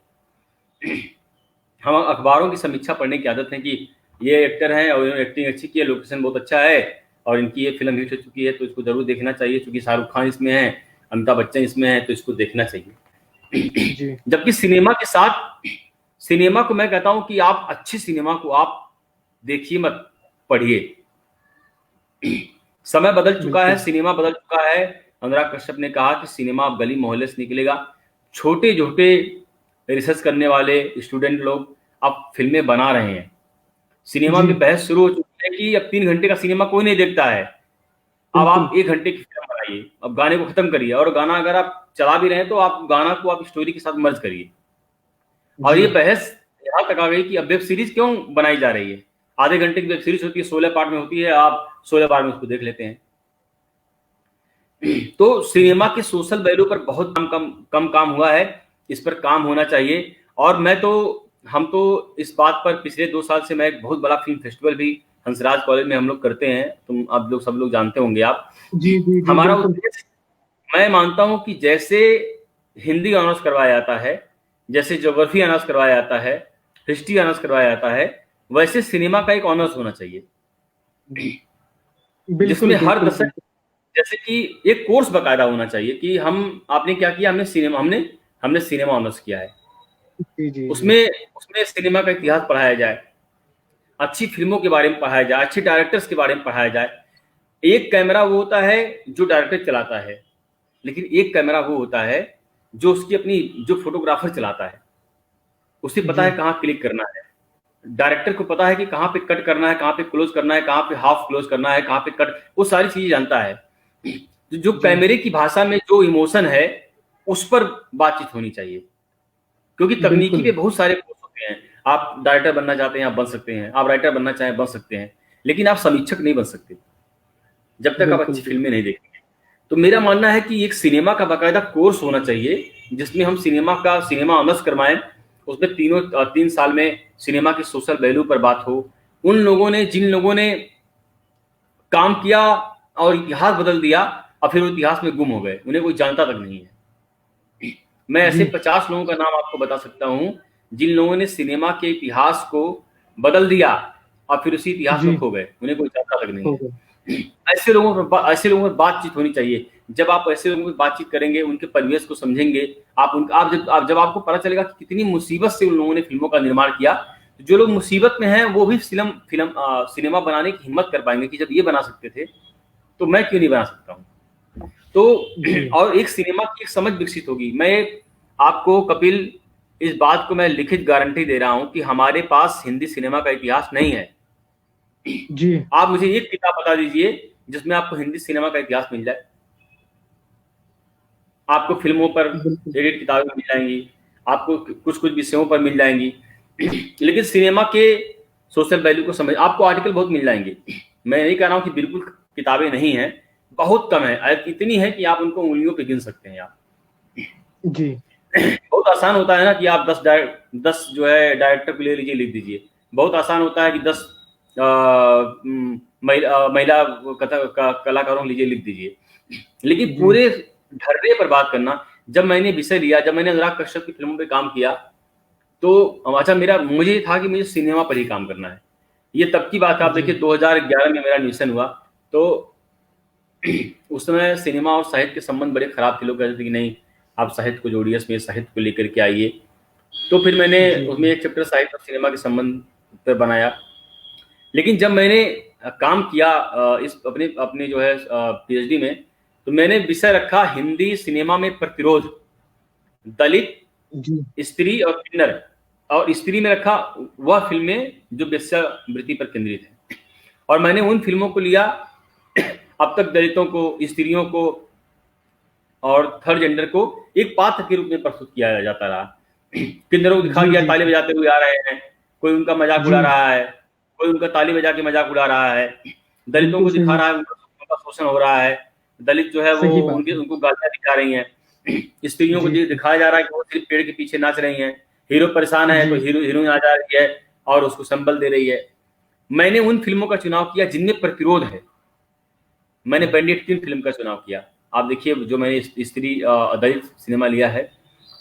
हम अखबारों की समीक्षा पढ़ने की आदत है कि ये एक्टर हैं और इन्होंने एक्टिंग अच्छी की है, लोकेशन बहुत अच्छा है और इनकी ये फिल्म हिट हो चुकी है तो इसको जरूर देखना चाहिए, क्योंकि शाहरुख खान इसमें है, अमिताभ बच्चन इसमें है, तो इसको देखना चाहिए। जबकि सिनेमा के साथ, सिनेमा को मैं कहता हूं कि आप अच्छी सिनेमा को आप देखिए मत, पढ़िए। समय बदल चुका है, सिनेमा बदल चुका है। अनुराग कश्यप ने कहा कि सिनेमा अब गली मोहल्ले से निकलेगा। छोटे छोटे रिसर्च करने वाले स्टूडेंट लोग अब फिल्में बना रहे हैं। सिनेमा में बहस शुरू हो चुकी है कि अब 3 घंटे का सिनेमा कोई नहीं देखता है, अब आप 1 घंटे की फिल्म बनाइए, अब गाने को खत्म करिए, और गाना अगर आप चला भी रहे हैं तो आप गाना को आप स्टोरी के साथ मर्ज करिए। और ये बहस यहाँ तक आ गई कि अब वेब सीरीज क्यों बनाई जा रही है। आधे घंटे की वेब सीरीज होती है, 16 पार्ट में होती है, आप 16 पार्ट में उसको देख लेते हैं। तो सिनेमा के सोशल वैल्यू पर बहुत कम काम हुआ है, इस पर काम होना चाहिए। और हम तो इस बात पर पिछले 2 साल से मैं एक बहुत बड़ा फिल्म फेस्टिवल भी हंसराज कॉलेज में हम लोग करते हैं, तुम आप लोग सब लोग जानते होंगे आप। जी, हमारा उद्देश्य, मैं मानता हूं कि जैसे हिंदी ऑनर्स करवाया जाता है, जैसे ज्योग्राफी ऑनर्स करवाया जाता है, हिस्ट्री ऑनर्स करवाया जाता है, वैसे सिनेमा का एक ऑनर्स होना चाहिए, जिसमें हर दशक, जैसे कि एक कोर्स बकायदा होना चाहिए कि आपने क्या किया, हमने सिनेमा ऑनर्स किया है। उसमें सिनेमा का इतिहास पढ़ाया जाए, अच्छी फिल्मों के बारे में पढ़ाया जाए, अच्छे डायरेक्टर्स के बारे में पढ़ाया जाए। एक कैमरा वो होता है जो डायरेक्टर चलाता है, लेकिन एक कैमरा वो होता है जो उसकी अपनी जो फोटोग्राफर चलाता है, उसे पता है कहाँ क्लिक करना है। डायरेक्टर को पता है कि कहाँ पे कट करना है, कहाँ पे क्लोज करना है, कहाँ पे हाफ क्लोज करना है, कहाँ पे कट, वो सारी चीजें जानता है। जो कैमरे की भाषा में जो इमोशन है उस पर बातचीत होनी चाहिए, क्योंकि तकनीकी पे बहुत सारे कोर्स होते हैं। आप डायरेक्टर बनना चाहते हैं, आप बन सकते हैं, आप राइटर बनना चाहें बन सकते हैं, लेकिन आप समीक्षक नहीं बन सकते जब तक आप अच्छी फिल्में नहीं देखेंगे। तो मेरा मानना है कि एक सिनेमा का बाकायदा कोर्स होना चाहिए, जिसमें हम सिनेमा ऑनर्स करवाएं। उसमें 3 साल में सिनेमा की सोशल वैल्यू पर बात हो। उन लोगों ने, जिन लोगों ने काम किया और इतिहास बदल दिया और फिर वो इतिहास में गुम हो गए, उन्हें कोई जानता तक नहीं है। मैं ऐसे 50 लोगों का नाम आपको बता सकता हूं जिन लोगों ने सिनेमा के इतिहास को बदल दिया और फिर उसी इतिहास में खो गए, उन्हें कोई जानता तक नहीं है। ऐसे लोगों पर बातचीत होनी चाहिए। जब आप ऐसे लोगों से बातचीत करेंगे, उनके परिवेश को समझेंगे, जब आपको पता चलेगा कि कितनी मुसीबत से उन लोगों ने फिल्मों का निर्माण किया, तो जो लोग मुसीबत में हैं वो भी सिनेमा बनाने की हिम्मत कर पाएंगे कि जब ये बना सकते थे तो मैं क्यों नहीं बना सकता हूँ। तो और एक सिनेमा की एक समझ विकसित होगी। मैं आपको कपिल, इस बात को मैं लिखित गारंटी दे रहा हूं कि हमारे पास हिंदी सिनेमा का इतिहास नहीं है जी। आप मुझे एक किताब बता दीजिए जिसमें आपको हिंदी सिनेमा का इतिहास मिल जाए। आपको फिल्मों पर एडिट किताबें मिल जाएंगी, आपको कुछ विषयों पर मिल जाएंगी, लेकिन सिनेमा के सोशल वैल्यू को समझ, आपको आर्टिकल बहुत मिल जाएंगे। मैं नहीं कह रहा हूं कि बिल्कुल किताबें नहीं है, बहुत कम है, इतनी है कि आप उनको उंगलियों पे गिन सकते हैं आप जी। बहुत आसान होता है ना कि आप 10 जो है डायरेक्टर को ले लीजिए, लिख दीजिए। बहुत आसान होता है कि 10 महिला कलाकारों लीजिए, लिख दीजिए। लेकिन पूरे ढर्रे पर बात करना, जब मैंने विषय लिया, जब मैंने अनुराग कश्यप की फिल्मों पे काम किया, तो अच्छा मुझे था कि मुझे सिनेमा पर ही काम करना है। ये तब की बात है, आप देखिए 2011 में मेरा एडमिशन हुआ, तो उस समय सिनेमा और साहित्य के संबंध बड़े खराब थे। लोग कहते थे कि नहीं, आप साहित्य को जोड़िए, इसमें साहित्य को लेकर के आइए। तो फिर मैंने उसमें एक चैप्टर साहित्य और सिनेमा के संबंध पर बनाया। लेकिन जब मैंने काम किया इस अपने जो है पीएचडी में, तो मैंने विषय रखा हिंदी सिनेमा में प्रतिरोध, दलित, स्त्री और किन्नर। और स्त्री में रखा वह फिल्में जो वेश्यावृत्ति पर केंद्रित है। और मैंने उन फिल्मों को लिया, अब तक दलितों को, स्त्रियों को और थर्ड जेंडर को एक पात्र के रूप में प्रस्तुत किया जाता रहा। किन्नरों को दिखा दिया ताली बजाते हुए आ रहे हैं, कोई उनका मजाक उड़ा रहा है, कोई उनका ताली बजा के मजाक उड़ा रहा है। दलितों को दिखा रहा है का शोषण हो रहा है, दलित जो है वो उनको गालियां दी जा रही हैं, स्त्रियों को दिखाया जा रहा है कि वो सिर्फ पेड़ के पीछे नाच रही हैं, हीरो परेशान है तो हीरोइन आ जा रही है और उसको संबल दे रही है। मैंने उन फिल्मों का चुनाव किया जिनमें प्रतिरोध है। मैंने बैंडिट 3 फिल्म का चुनाव किया। आप देखिए जो मैंने स्त्री दलित सिनेमा लिया है,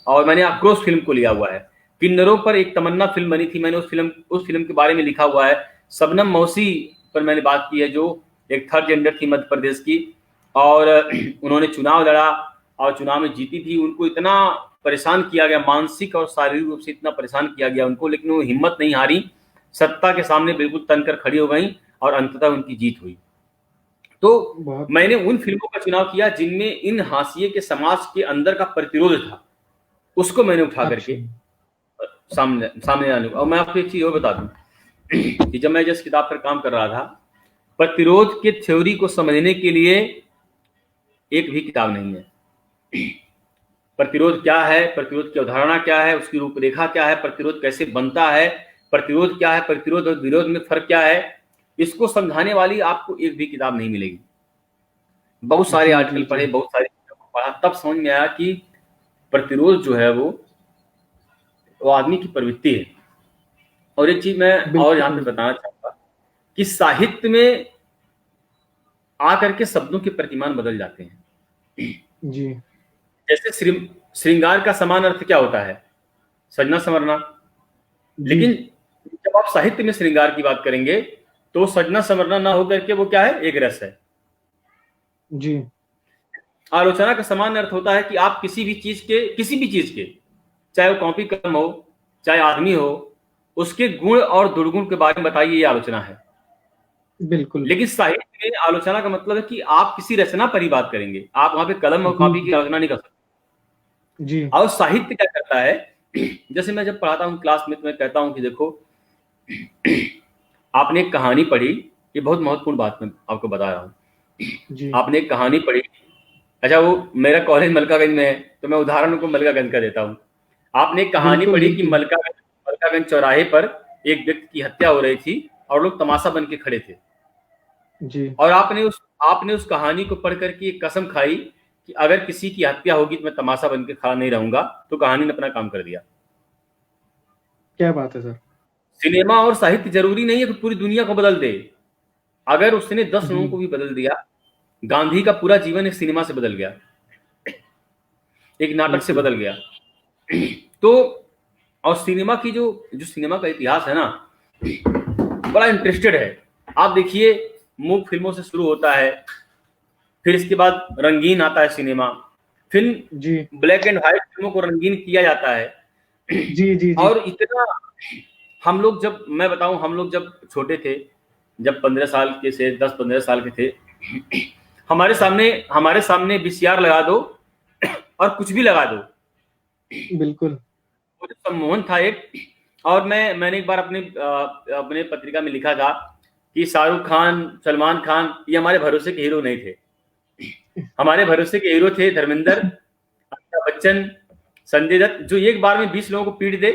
और मैंने आक्रोश फिल्म को लिया हुआ है। किन्नरों पर एक तमन्ना फिल्म बनी थी, मैंने उस फिल्म के बारे में लिखा हुआ है। शबनम मौसी पर मैंने बात की है, जो एक थर्ड जेंडर थी मध्य प्रदेश की, और उन्होंने चुनाव लड़ा और चुनाव में जीती थी। उनको इतना परेशान किया गया, मानसिक और शारीरिक रूप से इतना परेशान किया गया उनको, लेकिन वो हिम्मत नहीं हारी, सत्ता के सामने बिल्कुल तनकर खड़ी हो गई और अंततः उनकी जीत हुई। तो मैंने उन फिल्मों का चुनाव किया जिनमें इन हाशिए के समाज के अंदर का प्रतिरोध था, उसको मैंने उठा करके सामने आने को। और मैं आपको एक चीज और बता दूं कि जब मैं जिस किताब पर काम कर रहा था, प्रतिरोध के थ्योरी को समझने के लिए एक भी किताब नहीं है। प्रतिरोध क्या है, प्रतिरोध की अवधारणा क्या है, उसकी रूपरेखा क्या है, प्रतिरोध कैसे बनता है, प्रतिरोध क्या है, प्रतिरोध और विरोध में फर्क क्या है, इसको समझाने वाली आपको एक भी किताब नहीं मिलेगी। बहुत सारे आर्टिकल पढ़े, बहुत सारे पढ़ा, तब समझ में आया कि प्रतिरोध जो है वो आदमी की प्रवृत्ति है। और एक चीज मैं और यहाँ पे बताना चाहूंगा कि साहित्य में आकर के शब्दों के प्रतिमान बदल जाते हैं जी। जैसे श्रृंगार का समान अर्थ क्या होता है? सजना संवरना। लेकिन जब आप साहित्य में श्रृंगार की बात करेंगे तो सजना संवरना ना होकर के वो क्या है? एक रस है जी। आलोचना का समान अर्थ होता है कि आप किसी भी चीज के चाहे वो कॉपी कलम हो, चाहे आदमी हो, उसके गुण और दुर्गुण के बारे में बताइए, ये आलोचना है। बिल्कुल। लेकिन साहित्य में आलोचना का मतलब है कि आप किसी रचना पर ही बात करेंगे, आप वहां पे कलम और कॉपी की आलोचना नहीं कर सकते जी। और साहित्य क्या करता है, जैसे मैं जब पढ़ाता हूँ क्लास में तो मैं कहता हूं कि देखो आपने एक कहानी पढ़ी, ये बहुत महत्वपूर्ण बात मैं आपको बता रहा हूँ। आपने एक कहानी पढ़ी, अच्छा वो मेरा कॉलेज मलकागंज में है तो मैं उदाहरण को मलकागंज का देता हूँ। आपने एक कहानी पढ़ी कि मलकागंज चौराहे पर एक व्यक्ति की हत्या हो रही थी और लोग तमाशा बन के खड़े थे जी। और आपने उस कहानी को पढ़ करके एक कसम खाई कि अगर किसी की हत्या होगी तो मैं तमाशा बन के खड़ा नहीं रहूंगा। तो कहानी ने अपना काम कर दिया। क्या बात है सर। सिनेमा और साहित्य जरूरी नहीं है कि पूरी दुनिया को बदल दे। अगर उसने 10 लोगों को भी बदल दिया, गांधी का पूरा जीवन एक सिनेमा से बदल गया, एक नाटक से बदल गया। तो और सिनेमा की जो सिनेमा का इतिहास है ना, बड़ा इंटरेस्टेड है। आप देखिए मूक फिल्मों से शुरू होता है, फिर इसके बाद रंगीन आता है सिनेमा, फिर ब्लैक एंड व्हाइट फिल्मों को रंगीन किया जाता है। जी। और इतना हम लोग जब मैं बताऊं, हम लोग जब छोटे थे, जब 15 साल के से 10-15 साल के थे, हमारे सामने VCR लगा दो और कुछ भी लगा दो, बिल्कुल। वो जो सम्मोहन था एक। और मैंने एक बार अपने पत्रिका में लिखा था कि शाहरुख खान, सलमान खान ये हमारे भरोसे के हीरो नहीं थे। हमारे भरोसे के हीरो थे धर्मेंद्र, अमिताभ बच्चन, संजय दत्त, जो एक बार में 20 लोगों को पीट दे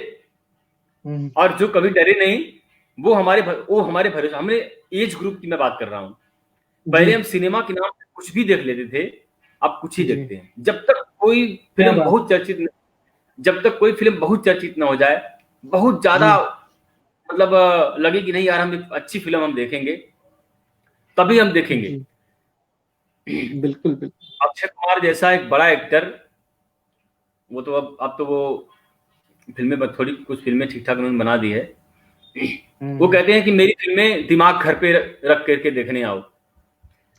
और जो कभी डरे नहीं। वो हमारे भरोसे, हमने एज ग्रुप की मैं बात कर रहा हूँ। पहले हम सिनेमा के नाम पे कुछ भी देख लेते थे, अब कुछ ही देखते हैं। जब तक कोई फिल्म बहुत चर्चित न हो जाए, बहुत ज्यादा मतलब लगे कि नहीं यार हम एक अच्छी फिल्म हम देखेंगे, तभी हम देखेंगे। बिल्कुल बिल्कुल। अक्षय कुमार जैसा एक बड़ा एक्टर, वो तो अब तो वो कुछ फिल्में ठीक ठाक उन्होंने बना दी है। वो कहते हैं कि मेरी फिल्में दिमाग घर पे रख करके देखने आओ।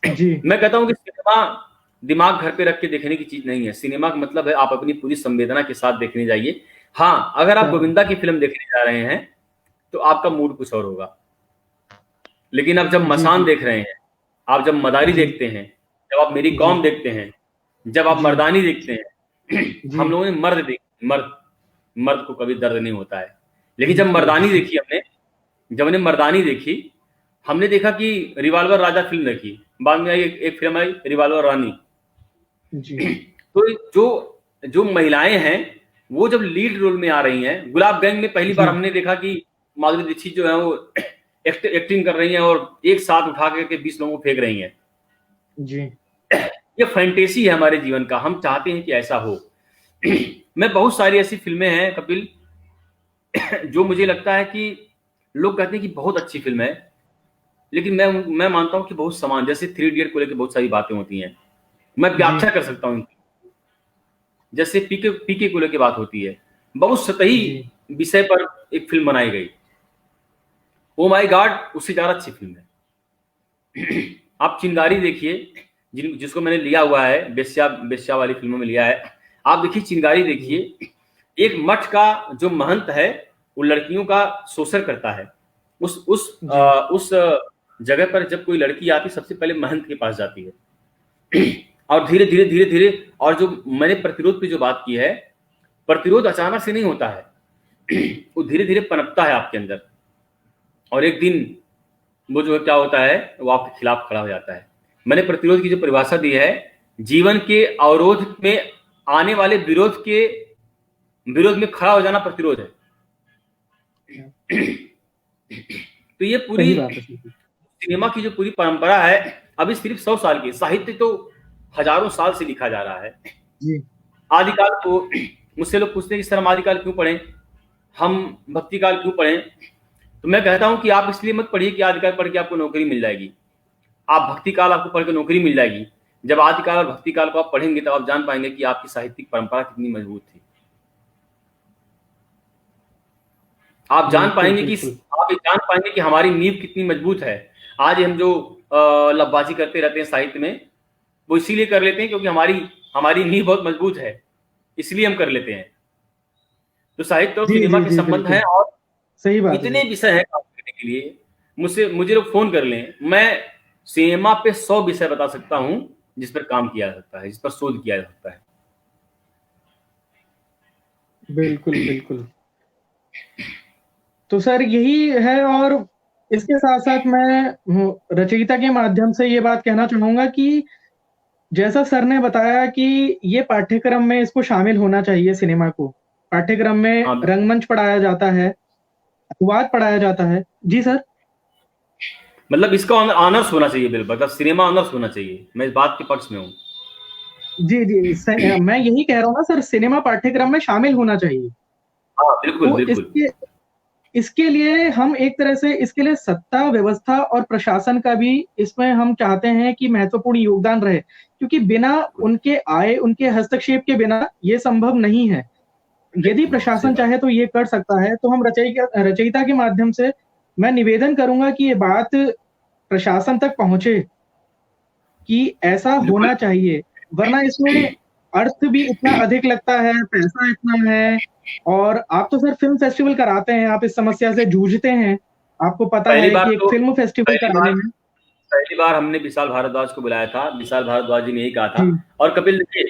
मैं कहता हूं कि सिनेमा दिमाग घर पे रख के देखने की चीज नहीं है। सिनेमा का मतलब है आप अपनी पूरी संवेदना के साथ देखने जाइए। हाँ, अगर आप गोविंदा की फिल्म देखने जा रहे हैं तो आपका मूड कुछ और होगा, लेकिन आप जब मसान देख रहे हैं, आप जब मदारी देखते हैं, जब आप मेरी कौम देखते हैं, जब आप मर्दानी देखते हैं, हम लोगों ने मर्द को कभी दर्द नहीं होता है। लेकिन जब मर्दानी देखी हमने मर्दानी देखी, हमने देखा कि रिवाल्वर राजा फिल्म देखी, बाद में आई एक फिल्म आई रिवाल्वर रानी। तो जो महिलाएं हैं वो जब लीड रोल में आ रही हैं, गुलाब गैंग में पहली बार हमने देखा कि माधुरी दीक्षित जो है वो एक्टिंग कर रही हैं और एक साथ उठा करके 20 लोगों को फेंक रही हैं। जी ये फैंटेसी है हमारे जीवन का, हम चाहते हैं कि ऐसा हो। मैं बहुत सारी ऐसी फिल्में हैं कपिल जो मुझे लगता है कि लोग कहते हैं कि बहुत अच्छी फिल्म है, लेकिन मैं मानता हूं कि बहुत समान, जैसे 3 इडियट को लेकर बहुत सारी बातें होती हैं, मैं जी व्याख्या कर सकता हूं। जैसे पीके पीके को लेकर बात होती है, बहुत सतही जी विषय पर एक फिल्म बनाई गई। ओ माय गॉड, उससे ज्यादा अच्छी फिल्म है। आप चिंगारी देखिए, जिसको मैंने लिया हुआ है, बेश्या वाली फिल्मों में लिया है। आप देखिए चिंगारी देखिए, एक मठ का जो महंत है वो लड़कियों का शोषण करता है। उस जगह पर जब कोई लड़की आती सबसे पहले महंत के पास जाती है। और धीरे धीरे धीरे धीरे, और जो मैंने प्रतिरोध पे जो बात की है, प्रतिरोध अचानक से नहीं होता है, वो धीरे धीरे पनपता है आपके अंदर, और एक दिन वो जो क्या होता है वो आपके खिलाफ खड़ा हो जाता है। मैंने प्रतिरोध की जो परिभाषा दी है, जीवन के अवरोध में आने वाले विरोध में खड़ा हो जाना प्रतिरोध है। तो ये पूरी सही बात है। सिनेमा की जो पूरी परंपरा है, अभी सिर्फ 100 साल की, साहित्य तो हजारों साल से लिखा जा रहा है। जी आदिकाल को मुझसे लोग पूछते हैं कि सर हम आदिकाल क्यों पढ़ें, हम भक्तिकाल क्यों पढ़ें? तो मैं कहता हूं कि आप इसलिए मत पढ़िए कि आदिकाल पढ़ के आपको नौकरी मिल जाएगी। आप भक्तिकाल आपको पढ़ के नौकरी मिल जाएगी। जब आदिकाल और भक्तिकाल को आप पढ़ेंगे तब आप जान पाएंगे कि आपकी साहित्यिक परंपरा कितनी मजबूत थी। आप जान पाएंगे कि हमारी नींव कितनी मजबूत है। आज हम जो लफबाजी करते रहते हैं साहित्य में, वो इसीलिए कर लेते हैं क्योंकि हमारी नींव बहुत मजबूत है, इसलिए हम कर लेते हैं। तो साहित्य और सिनेमा के संबंध है, और सही बात इतने विषय हैं काम करने के लिए। मुझे लोग फोन कर लें, मैं सिनेमा पे 100 विषय बता सकता हूं जिस पर काम किया जा सकता है, जिस पर शोध किया जा सकता है। बिल्कुल बिल्कुल। तो सर यही है, और इसके साथ साथ मैं रचयिता के माध्यम से ये बात कहना चाहूंगा कि जैसा सर ने बताया कि ये पाठ्यक्रम में इसको शामिल होना चाहिए, सिनेमा को पाठ्यक्रम में हाँ, रंगमंच पढ़ाया जाता है, अनुवाद पढ़ाया जाता है। जी सर। मतलब इसका ऑनर्स होना चाहिए, बिल्कुल, मतलब सिनेमा ऑनर्स होना चाहिए। मैं इस बात के पक्ष में हूँ। जी जी मैं यही कह रहा हूँ ना सर, सिनेमा पाठ्यक्रम में शामिल होना चाहिए। हाँ बिल्कुल तो बिल्कुल। इसके लिए हम एक तरह से इसके लिए सत्ता व्यवस्था और प्रशासन का भी इसमें हम चाहते हैं कि महत्वपूर्ण योगदान रहे, क्योंकि बिना उनके आए, उनके हस्तक्षेप के बिना ये संभव नहीं है। यदि प्रशासन चाहे तो ये कर सकता है। तो हम रचयिता के माध्यम से मैं निवेदन करूंगा कि ये बात प्रशासन तक पहुंचे कि ऐसा होना चाहिए, वरना इसमें अर्थ भी इतना अधिक लगता है, पैसा इतना है। और आप तो सर फिल्म फेस्टिवल कराते हैं, आप इस समस्या से जूझते हैं, आपको पता है कि एक फिल्म फेस्टिवल कराने में पहली बार हमने विशाल भारद्वाज को बुलाया था। विशाल भारद्वाज जी ने यही कहा था। और कपिल देखिए,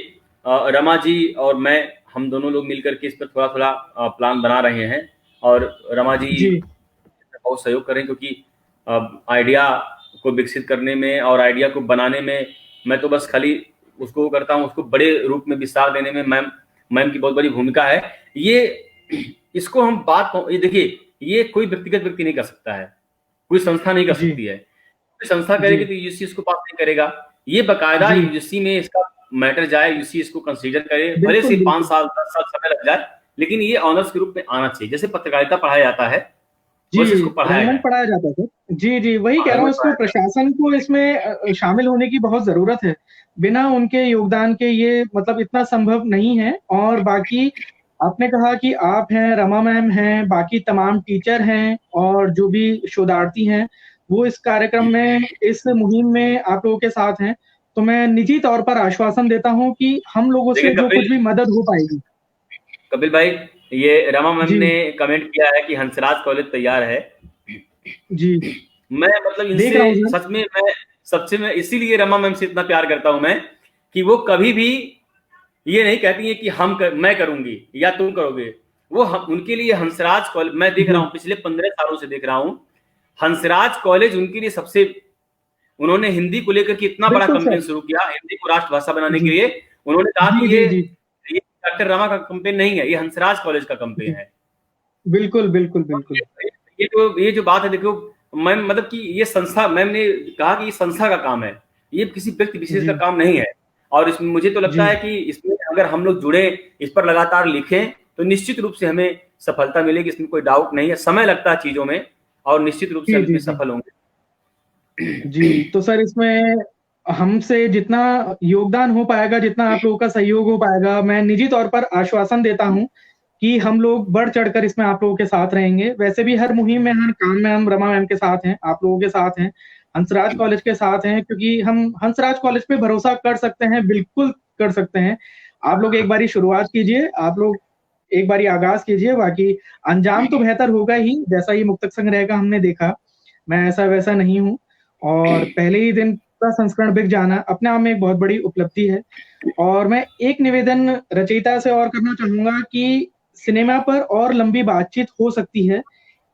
रमा जी और मैं, हम दोनों लोग मिलकर के इस पर थोड़ा थोड़ा प्लान बना रहे हैं, और रमा जी बहुत सहयोग करें, क्योंकि आइडिया को विकसित करने में और आइडिया को बनाने में मैं तो बस खाली उसको करता हूँ, उसको बड़े रूप में विस्तार देने में मैम की बहुत बड़ी भूमिका है। इसको हम ये देखिए, ये कोई व्यक्तिगत व्यक्ति नहीं कर सकता है, कोई संस्था नहीं कर सकती है। कोई संस्था करेगी तो यूजीसी इसको पास नहीं करेगा। ये बकायदा यूजीसी में इसका मैटर जाए, यूजीसी इसको कंसीडर करे, भले से 5 साल 10 साल समय लग जाए, लेकिन ये ऑनर्स के रूप में आना चाहिए। जैसे पत्रकारिता पढ़ाया जाता है, वैसे इसको पढ़ाया जाता है सर। जी वही कह रहा हूँ, इसको प्रशासन को इसमें शामिल होने की बहुत जरूरत है। बिना उनके योगदान के ये मतलब इतना संभव नहीं है। और बाकी आपने कहा कि आप हैं, रमा मैम हैं, बाकी तमाम टीचर हैं, और जो भी शोधार्थी हैं वो इस कार्यक्रम में, इस मुहिम में आप लोगों के साथ हैं। तो मैं निजी तौर पर आश्वासन देता हूँ कि हम लोगों से जो कुछ भी मदद हो पाएगी। कपिल भाई, ये रमा मैम ने कमेंट किया है कि हंसराज कॉलेज तैयार है। जी मैं मतलब इनसे सच में इसीलिए रमा मैम से इतना प्यार करता हूं मैं, कि वो कभी भी ये नहीं कहती है कि मैं करूंगी या तुम करोगे। वो उनके लिए हंसराज कॉलेज, मैं देख रहा हूं पिछले 15 सालों से देख रहा हूं, हंसराज कॉलेज उनके लिए सबसे, उन्होंने हिंदी को लेकर के इतना बड़ा कैंपेन शुरू किया, हिंदी को राष्ट्रभाषा बनाने के लिए। उन्होंने कहा कि ये डॉक्टर रमा का कैंपेन नहीं है, ये हंसराज कॉलेज का कैंपेन है। बिल्कुल बिल्कुल बिल्कुल। ये जो बात है, देखो मैम, मतलब कि ये संस्था, मैम ने कहा कि ये संस्था का काम है, ये किसी व्यक्ति विशेष का जी काम नहीं है। और इसमें मुझे तो लगता जी है कि इसमें अगर हम लोग जुड़े, इस पर लगातार लिखें, तो निश्चित रूप से हमें सफलता मिलेगी, इसमें कोई डाउट नहीं है। समय लगता है चीजों में, और निश्चित रूप से जी हम जी इसमें जी सफल होंगे। जी। तो सर, इसमें हमसे जितना योगदान हो पाएगा, जितना आप लोगों का सहयोग हो पाएगा, मैं निजी तौर पर आश्वासन देता हूँ कि हम लोग बढ़ चढ़कर इसमें आप लोगों के साथ रहेंगे। वैसे भी हर मुहिम में, हर काम में हम रमा मैम के साथ हैं, आप लोगों के साथ हैं, हंसराज कॉलेज के साथ हैं, क्योंकि हम हंसराज कॉलेज पे भरोसा कर सकते हैं, बिल्कुल कर सकते हैं। आप लोग एक बारी शुरुआत कीजिए, आप लोग एक बारी आगाज़ कीजिए, बाकी अंजाम तो बेहतर होगा ही, जैसा ये मुक्तक संग्रह का हमने देखा। मैं ऐसा-वैसा नहीं हूँ, और पहले ही दिन का संस्करण बिक जाना अपने आप में एक बहुत बड़ी उपलब्धि है। और मैं एक निवेदन रचयिता से और करना चाहूँगा कि सिनेमा पर और लंबी बातचीत हो सकती है,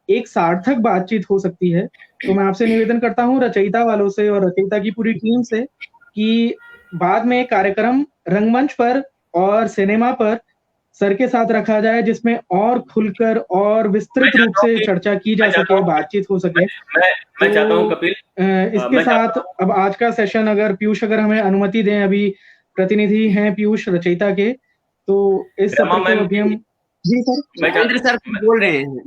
एक सार्थक बातचीत हो सकती है। तो मैं आपसे निवेदन करता हूँ रचयिता वालों से और रचयिता की पूरी टीम से कि बाद में एक कार्यक्रम रंगमंच पर और सिनेमा पर सर के साथ रखा जाए, जिसमें और खुलकर और मैं विस्तृत रूप चाहता हूँ से कि चर्चा की मैं जा चाहता सके, हूँ कि बातचीत हो मैं सके। मैं मैं चाहता हूँ तो कपिल, इसके मैं साथ चाहता हूँ अब आज का सेशन, अगर पीयूष अगर हमें अनुमति दें, अभी प्रतिनिधि हैं पीयूष रचयिता के, तो इस रमा सत्र को मैम अभी की हम। जी सर। मैं चाह महेंद्र सर कुछ बोल रहे हैं।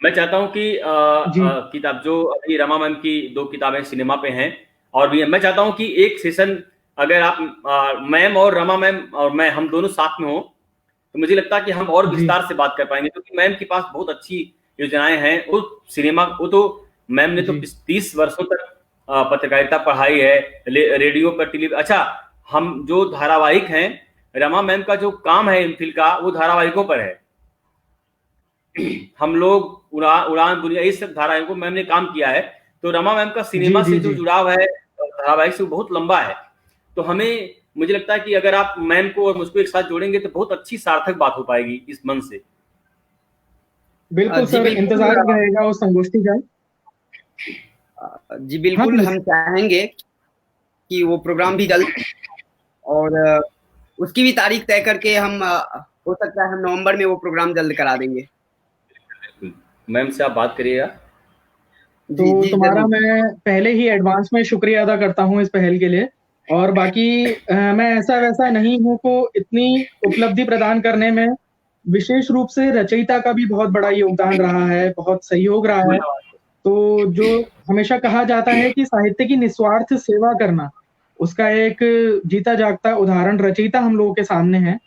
मैं चाहता हूँ कि जी किताब जो अभी रमा मैम की 2 किताबें सिनेमा पे हैं, और भी मैं चाहता हूँ कि एक सेशन अगर आप मैम और रमा मैम और मैं, हम दोनों साथ में हो, तो मुझे लगता है कि हम और जी विस्तार से बात कर पाएंगे, क्योंकि मैम के पास बहुत अच्छी योजनाएं हैं। वो सिनेमा, वो तो मैम ने तो जी 30 वर्षों तक पत्रकारिता पढ़ाई है, रेडियो पर, अच्छा, हम जो धारावाहिक हैं, रमा मैम का जो काम है एमफिल का, वो धारावाहिकों पर है। हम लोग उड़ान दुनिया, इस सब धारावाहिकों में मैंने काम किया है। तो रमा मैम का जी सिनेमा जी से जो जी जुड़ाव है धारावाहिक से, वो बहुत लंबा है। तो हमें, मुझे लगता है कि अगर आप मैम को और मुझको एक साथ जोड़ेंगे, तो बहुत अच्छी सार्थक बात हो पाएगी इस मन से। बिल्कुल जी सर, बिल्कुल। इंतजार रहेगा उस संगोष्ठी का। जी हाँ बिल्कुल, पीयूष। हम चाहेंगे कि वो प्रोग्राम भी जल्द, और उसकी भी तारीख तय करके हम हो सकता है हम नवंबर में वो प्रोग्राम जल्द करा देंगे। मैम से आप बात करिएगा। तो जी जी तुम्हारा जरूर। मैं पहले ही एडवांस में शुक्रिया अदा करता हूँ इस पहल के लिए। और बाकी मैं ऐसा वैसा नहीं हूँ को इतनी उपलब्धि प्रदान करने में विशेष रूप से रचयिता का भी बहुत बड़ा योगदान रहा है, बहुत सहयोग रहा है। तो जो हमेशा कहा जाता है कि साहित्य की निस्वार्थ सेवा करना, उसका एक जीता जागता उदाहरण रचयिता हम लोगों के सामने है।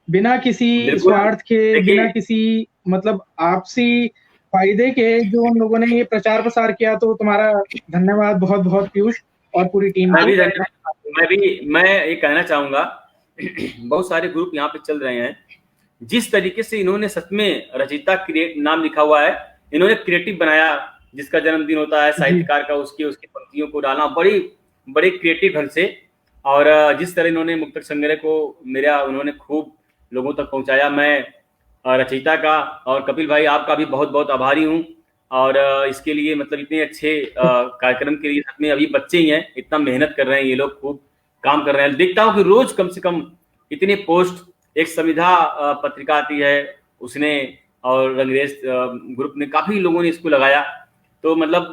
बिना किसी बिल्कुल, स्वार्थ के, बिना देखिए, किसी मतलब आपसी फ़ायदे के जो हम लोगों ने ये प्रचार-प्रसार किया, तो तुम्हारा धन्यवाद बहुत-बहुत पीयूष और पूरी टीम मैं को। भी मैं ये कहना चाहूंगा, बहुत सारे ग्रुप यहाँ पे चल रहे हैं, जिस तरीके से इन्होंने सच में रचयिता क्रिएट नाम लिखा हुआ है, इन्होंने क्रिएटिव बनाया। जिसका जन्मदिन होता है जी, साहित्यकार का, उसकी उसकी पंक्तियों को डालना बड़ी बड़े क्रिएटिव ढंग से। और जिस तरह इन्होंने मुक्तक संग्रह को मेरा उन्होंने खूब लोगों तक पहुंचाया, मैं रचयिता का और कपिल भाई आपका भी बहुत बहुत आभारी हूँ। और इसके लिए, मतलब इतने अच्छे कार्यक्रम के लिए, सच में अभी बच्चे ही हैं, इतना मेहनत कर रहे हैं ये लोग, खूब काम कर रहे हैं। देखता हूँ कि रोज कम से कम इतने पोस्ट, एक संविधा पत्रिका आती है उसने, और रंगरेज ग्रुप ने, काफी लोगों ने इसको लगाया। तो मतलब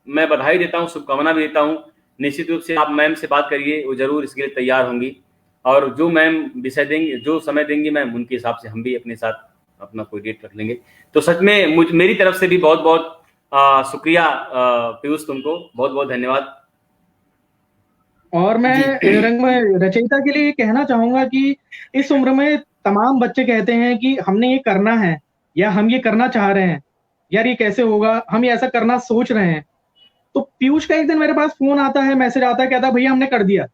मैं बधाई देता हूँ, शुभकामना भी देता हूँ। निश्चित रूप से आप मैम से बात करिए, वो जरूर इसके लिए तैयार होंगी। और जो मैम विषय देंगे, जो समय देंगे मैम, उनके हिसाब से हम भी अपने साथ अपना कोई डेट रख लेंगे। तो सच में मेरी तरफ से भी बहुत बहुत शुक्रिया पीयूष, तुमको बहुत बहुत धन्यवाद। और जी मैं रंग में रचयिता के लिए ये कहना चाहूँगा कि इस उम्र में तमाम बच्चे कहते हैं कि हमने ये करना है, या हम ये करना चाह रहे हैं। यार ये कैसे होगा? हम ये ऐसा करना सोच रहे हैं। तो पीयूष का एक दिन मेरे पास फ़ोन आता है, मैसेज आता है, कहता है भैया हमने कर दिया।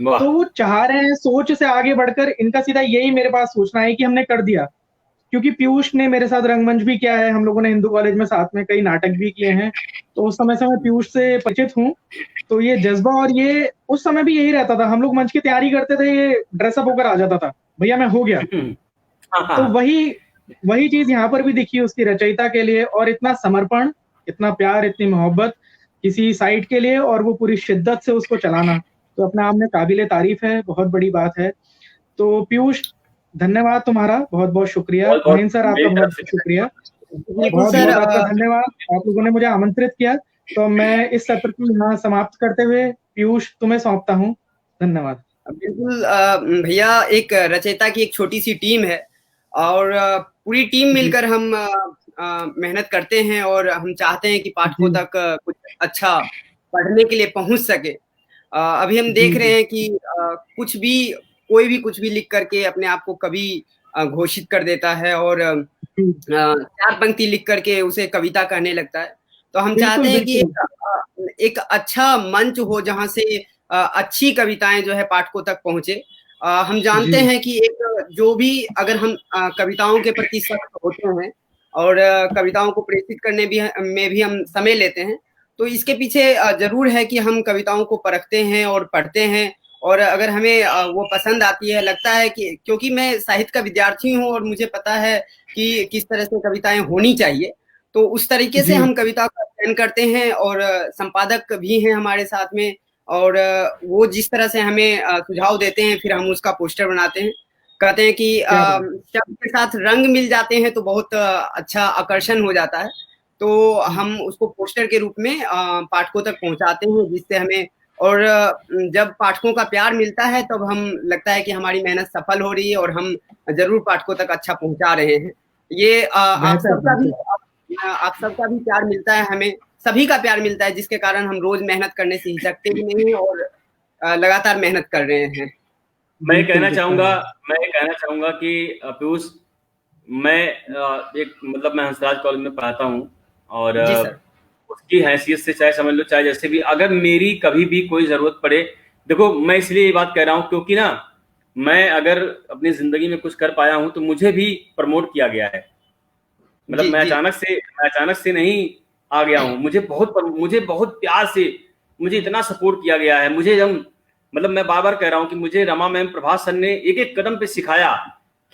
वाह। तो वो चाह रहे हैं, सोच से आगे बढ़कर इनका सीधा यही मेरे पास सोचना है कि हमने कर दिया। क्योंकि पीयूष ने मेरे साथ रंगमंच भी किया है, हम लोगों ने हिंदू कॉलेज में साथ में कई नाटक भी किए हैं, तो उस समय से मैं पीयूष से परिचित हूँ। तो ये जज़्बा, और ये उस समय भी यही रहता था, हम लोग मंच की तैयारी करते थे, ये ड्रेसअप होकर आ जाता था, भैया मैं हो गया। तो वही वही चीज़ यहाँ पर भी दिखी उसकी रचयिता के लिए, और इतना समर्पण, इतना प्यार, इतनी मोहब्बत किसी साइट के लिए, और वो पूरी शिद्दत से उसको चलाना, तो अपने आप में काबिल-ए-तारीफ़ है, बहुत बड़ी बात है। तो पीयूष, धन्यवाद तुम्हारा, बहुत-बहुत शुक्रिया। बहुत बहुत महीन सर, आपका मेरी तरफ से बहुत-बहुत शुक्रिया। बिल्कुल सर। बहुत-बहुत आपका धन्यवाद, आप लोगों ने मुझे आमंत्रित किया। तो मैं इस सत्र को यहाँ समाप्त करते हुए पीयूष तुम्हें सौंपता हूँ। धन्यवाद। बिल्कुल भैया, एक रचयिता की एक छोटी सी टीम है और पूरी टीम मिलकर हम मेहनत करते हैं और हम चाहते हैं कि पाठकों तक कुछ अच्छा पढ़ने के लिए पहुंच सके। अभी हम देख रहे हैं कि कोई भी कुछ भी लिख करके अपने आप को कवि घोषित कर देता है और 4 पंक्ति लिख करके उसे कविता कहने लगता है। तो हम चाहते हैं कि एक अच्छा मंच हो जहां से अच्छी कविताएं जो है पाठकों तक पहुंचे। हम जानते हैं कि एक जो भी अगर हम कविताओं के प्रति सख्त होते हैं और कविताओं को प्रेषित करने में भी हम समय लेते हैं, तो इसके पीछे जरूर है कि हम कविताओं को परखते हैं और पढ़ते हैं और अगर हमें वो पसंद आती है, लगता है कि क्योंकि मैं साहित्य का विद्यार्थी हूँ और मुझे पता है कि किस तरह से कविताएं होनी चाहिए, तो उस तरीके से हम कविता का अध्ययन करते हैं और संपादक भी हैं हमारे साथ में और वो जिस तरह से हमें सुझाव देते हैं फिर हम उसका पोस्टर बनाते हैं। कहते हैं कि शब्द के साथ रंग मिल जाते हैं तो बहुत अच्छा आकर्षण हो जाता है, तो हम उसको पोस्टर के रूप में पाठकों तक पहुंचाते हैं जिससे हमें और जब पाठकों का प्यार मिलता है तब हम लगता है कि हमारी मेहनत सफल हो रही है और हम जरूर पाठकों तक अच्छा पहुंचा रहे हैं। ये आप सबका भी प्यार मिलता है, हमें सभी का प्यार मिलता है जिसके कारण हम रोज मेहनत करने से हिचकते भी नहीं हैं और लगातार मेहनत कर रहे हैं। मैं ये कहना चाहूंगा कि पीयूष, मैं मैं हंसराज कॉलेज में पढ़ाता हूँ और उसकी हैसियत से चाहे समझ लो चाहे जैसे भी, अगर मेरी कभी भी कोई जरूरत पड़े, देखो मैं इसलिए ये बात कह रहा हूँ क्योंकि ना मैं अगर अपनी जिंदगी में कुछ कर पाया हूँ तो मुझे भी प्रमोट किया गया है। मतलब मैं अचानक से नहीं आ गया हूँ, मुझे बहुत प्यार से मुझे इतना सपोर्ट किया गया है। मुझे मैं बार बार कह रहा हूँ कि मुझे रमा मैम, प्रभास सर ने एक एक कदम पे सिखाया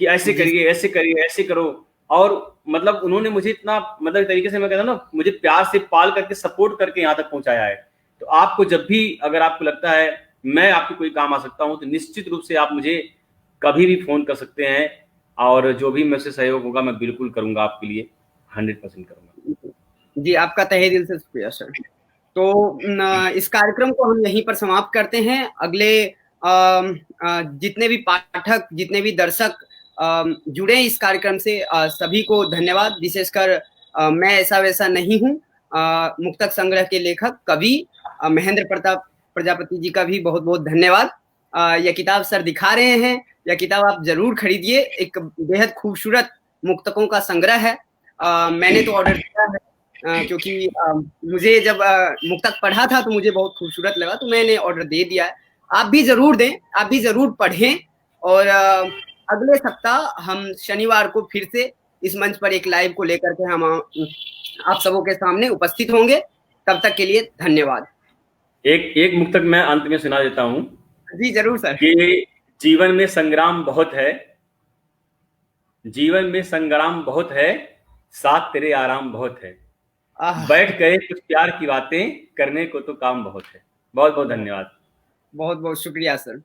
कि ऐसे करिए, ऐसे करिए, ऐसे करो, और उन्होंने मुझे इतना तरीके से मैं कहता हूँ ना, मुझे प्यार से पाल करके सपोर्ट करके यहाँ तक पहुंचाया है। तो आपको जब भी अगर आपको लगता है मैं आपको कोई काम आ सकता हूँ तो निश्चित रूप से आप मुझे कभी भी फोन कर सकते हैं और जो भी मुझसे सहयोग होगा मैं बिल्कुल करूंगा आपके लिए, 100% करूंगा। जी, आपका तहे दिल से शुक्रिया सर। तो इस कार्यक्रम को हम यहीं पर समाप्त करते हैं। अगले जितने भी पाठक, जितने भी दर्शक जुड़े इस कार्यक्रम से सभी को धन्यवाद। विशेषकर मैं ऐसा वैसा नहीं हूँ, मुक्तक संग्रह के लेखक कवि महेंद्र प्रताप प्रजापति जी का भी बहुत बहुत धन्यवाद। यह किताब सर दिखा रहे हैं, यह किताब आप जरूर खरीदिए। एक बेहद खूबसूरत मुक्तकों का संग्रह है। मैंने तो ऑर्डर दिया है क्योंकि मुझे जब मुक्तक पढ़ा था तो मुझे बहुत खूबसूरत लगा, तो मैंने ऑर्डर दे दिया है। आप भी जरूर दें, आप भी जरूर पढ़ें और अगले सप्ताह हम शनिवार को फिर से इस मंच पर एक लाइव को लेकर के हम आप सबों के सामने उपस्थित होंगे। तब तक के लिए धन्यवाद। एक मुक्तक मैं अंत में सुना देता हूँ। जी जरूर सर। कि जीवन में संग्राम बहुत है, जीवन में संग्राम बहुत है, साथ तेरे आराम बहुत है, बैठ करे कुछ प्यार की बातें, करने को तो काम बहुत है। बहुत बहुत धन्यवाद। बहुत बहुत शुक्रिया सर।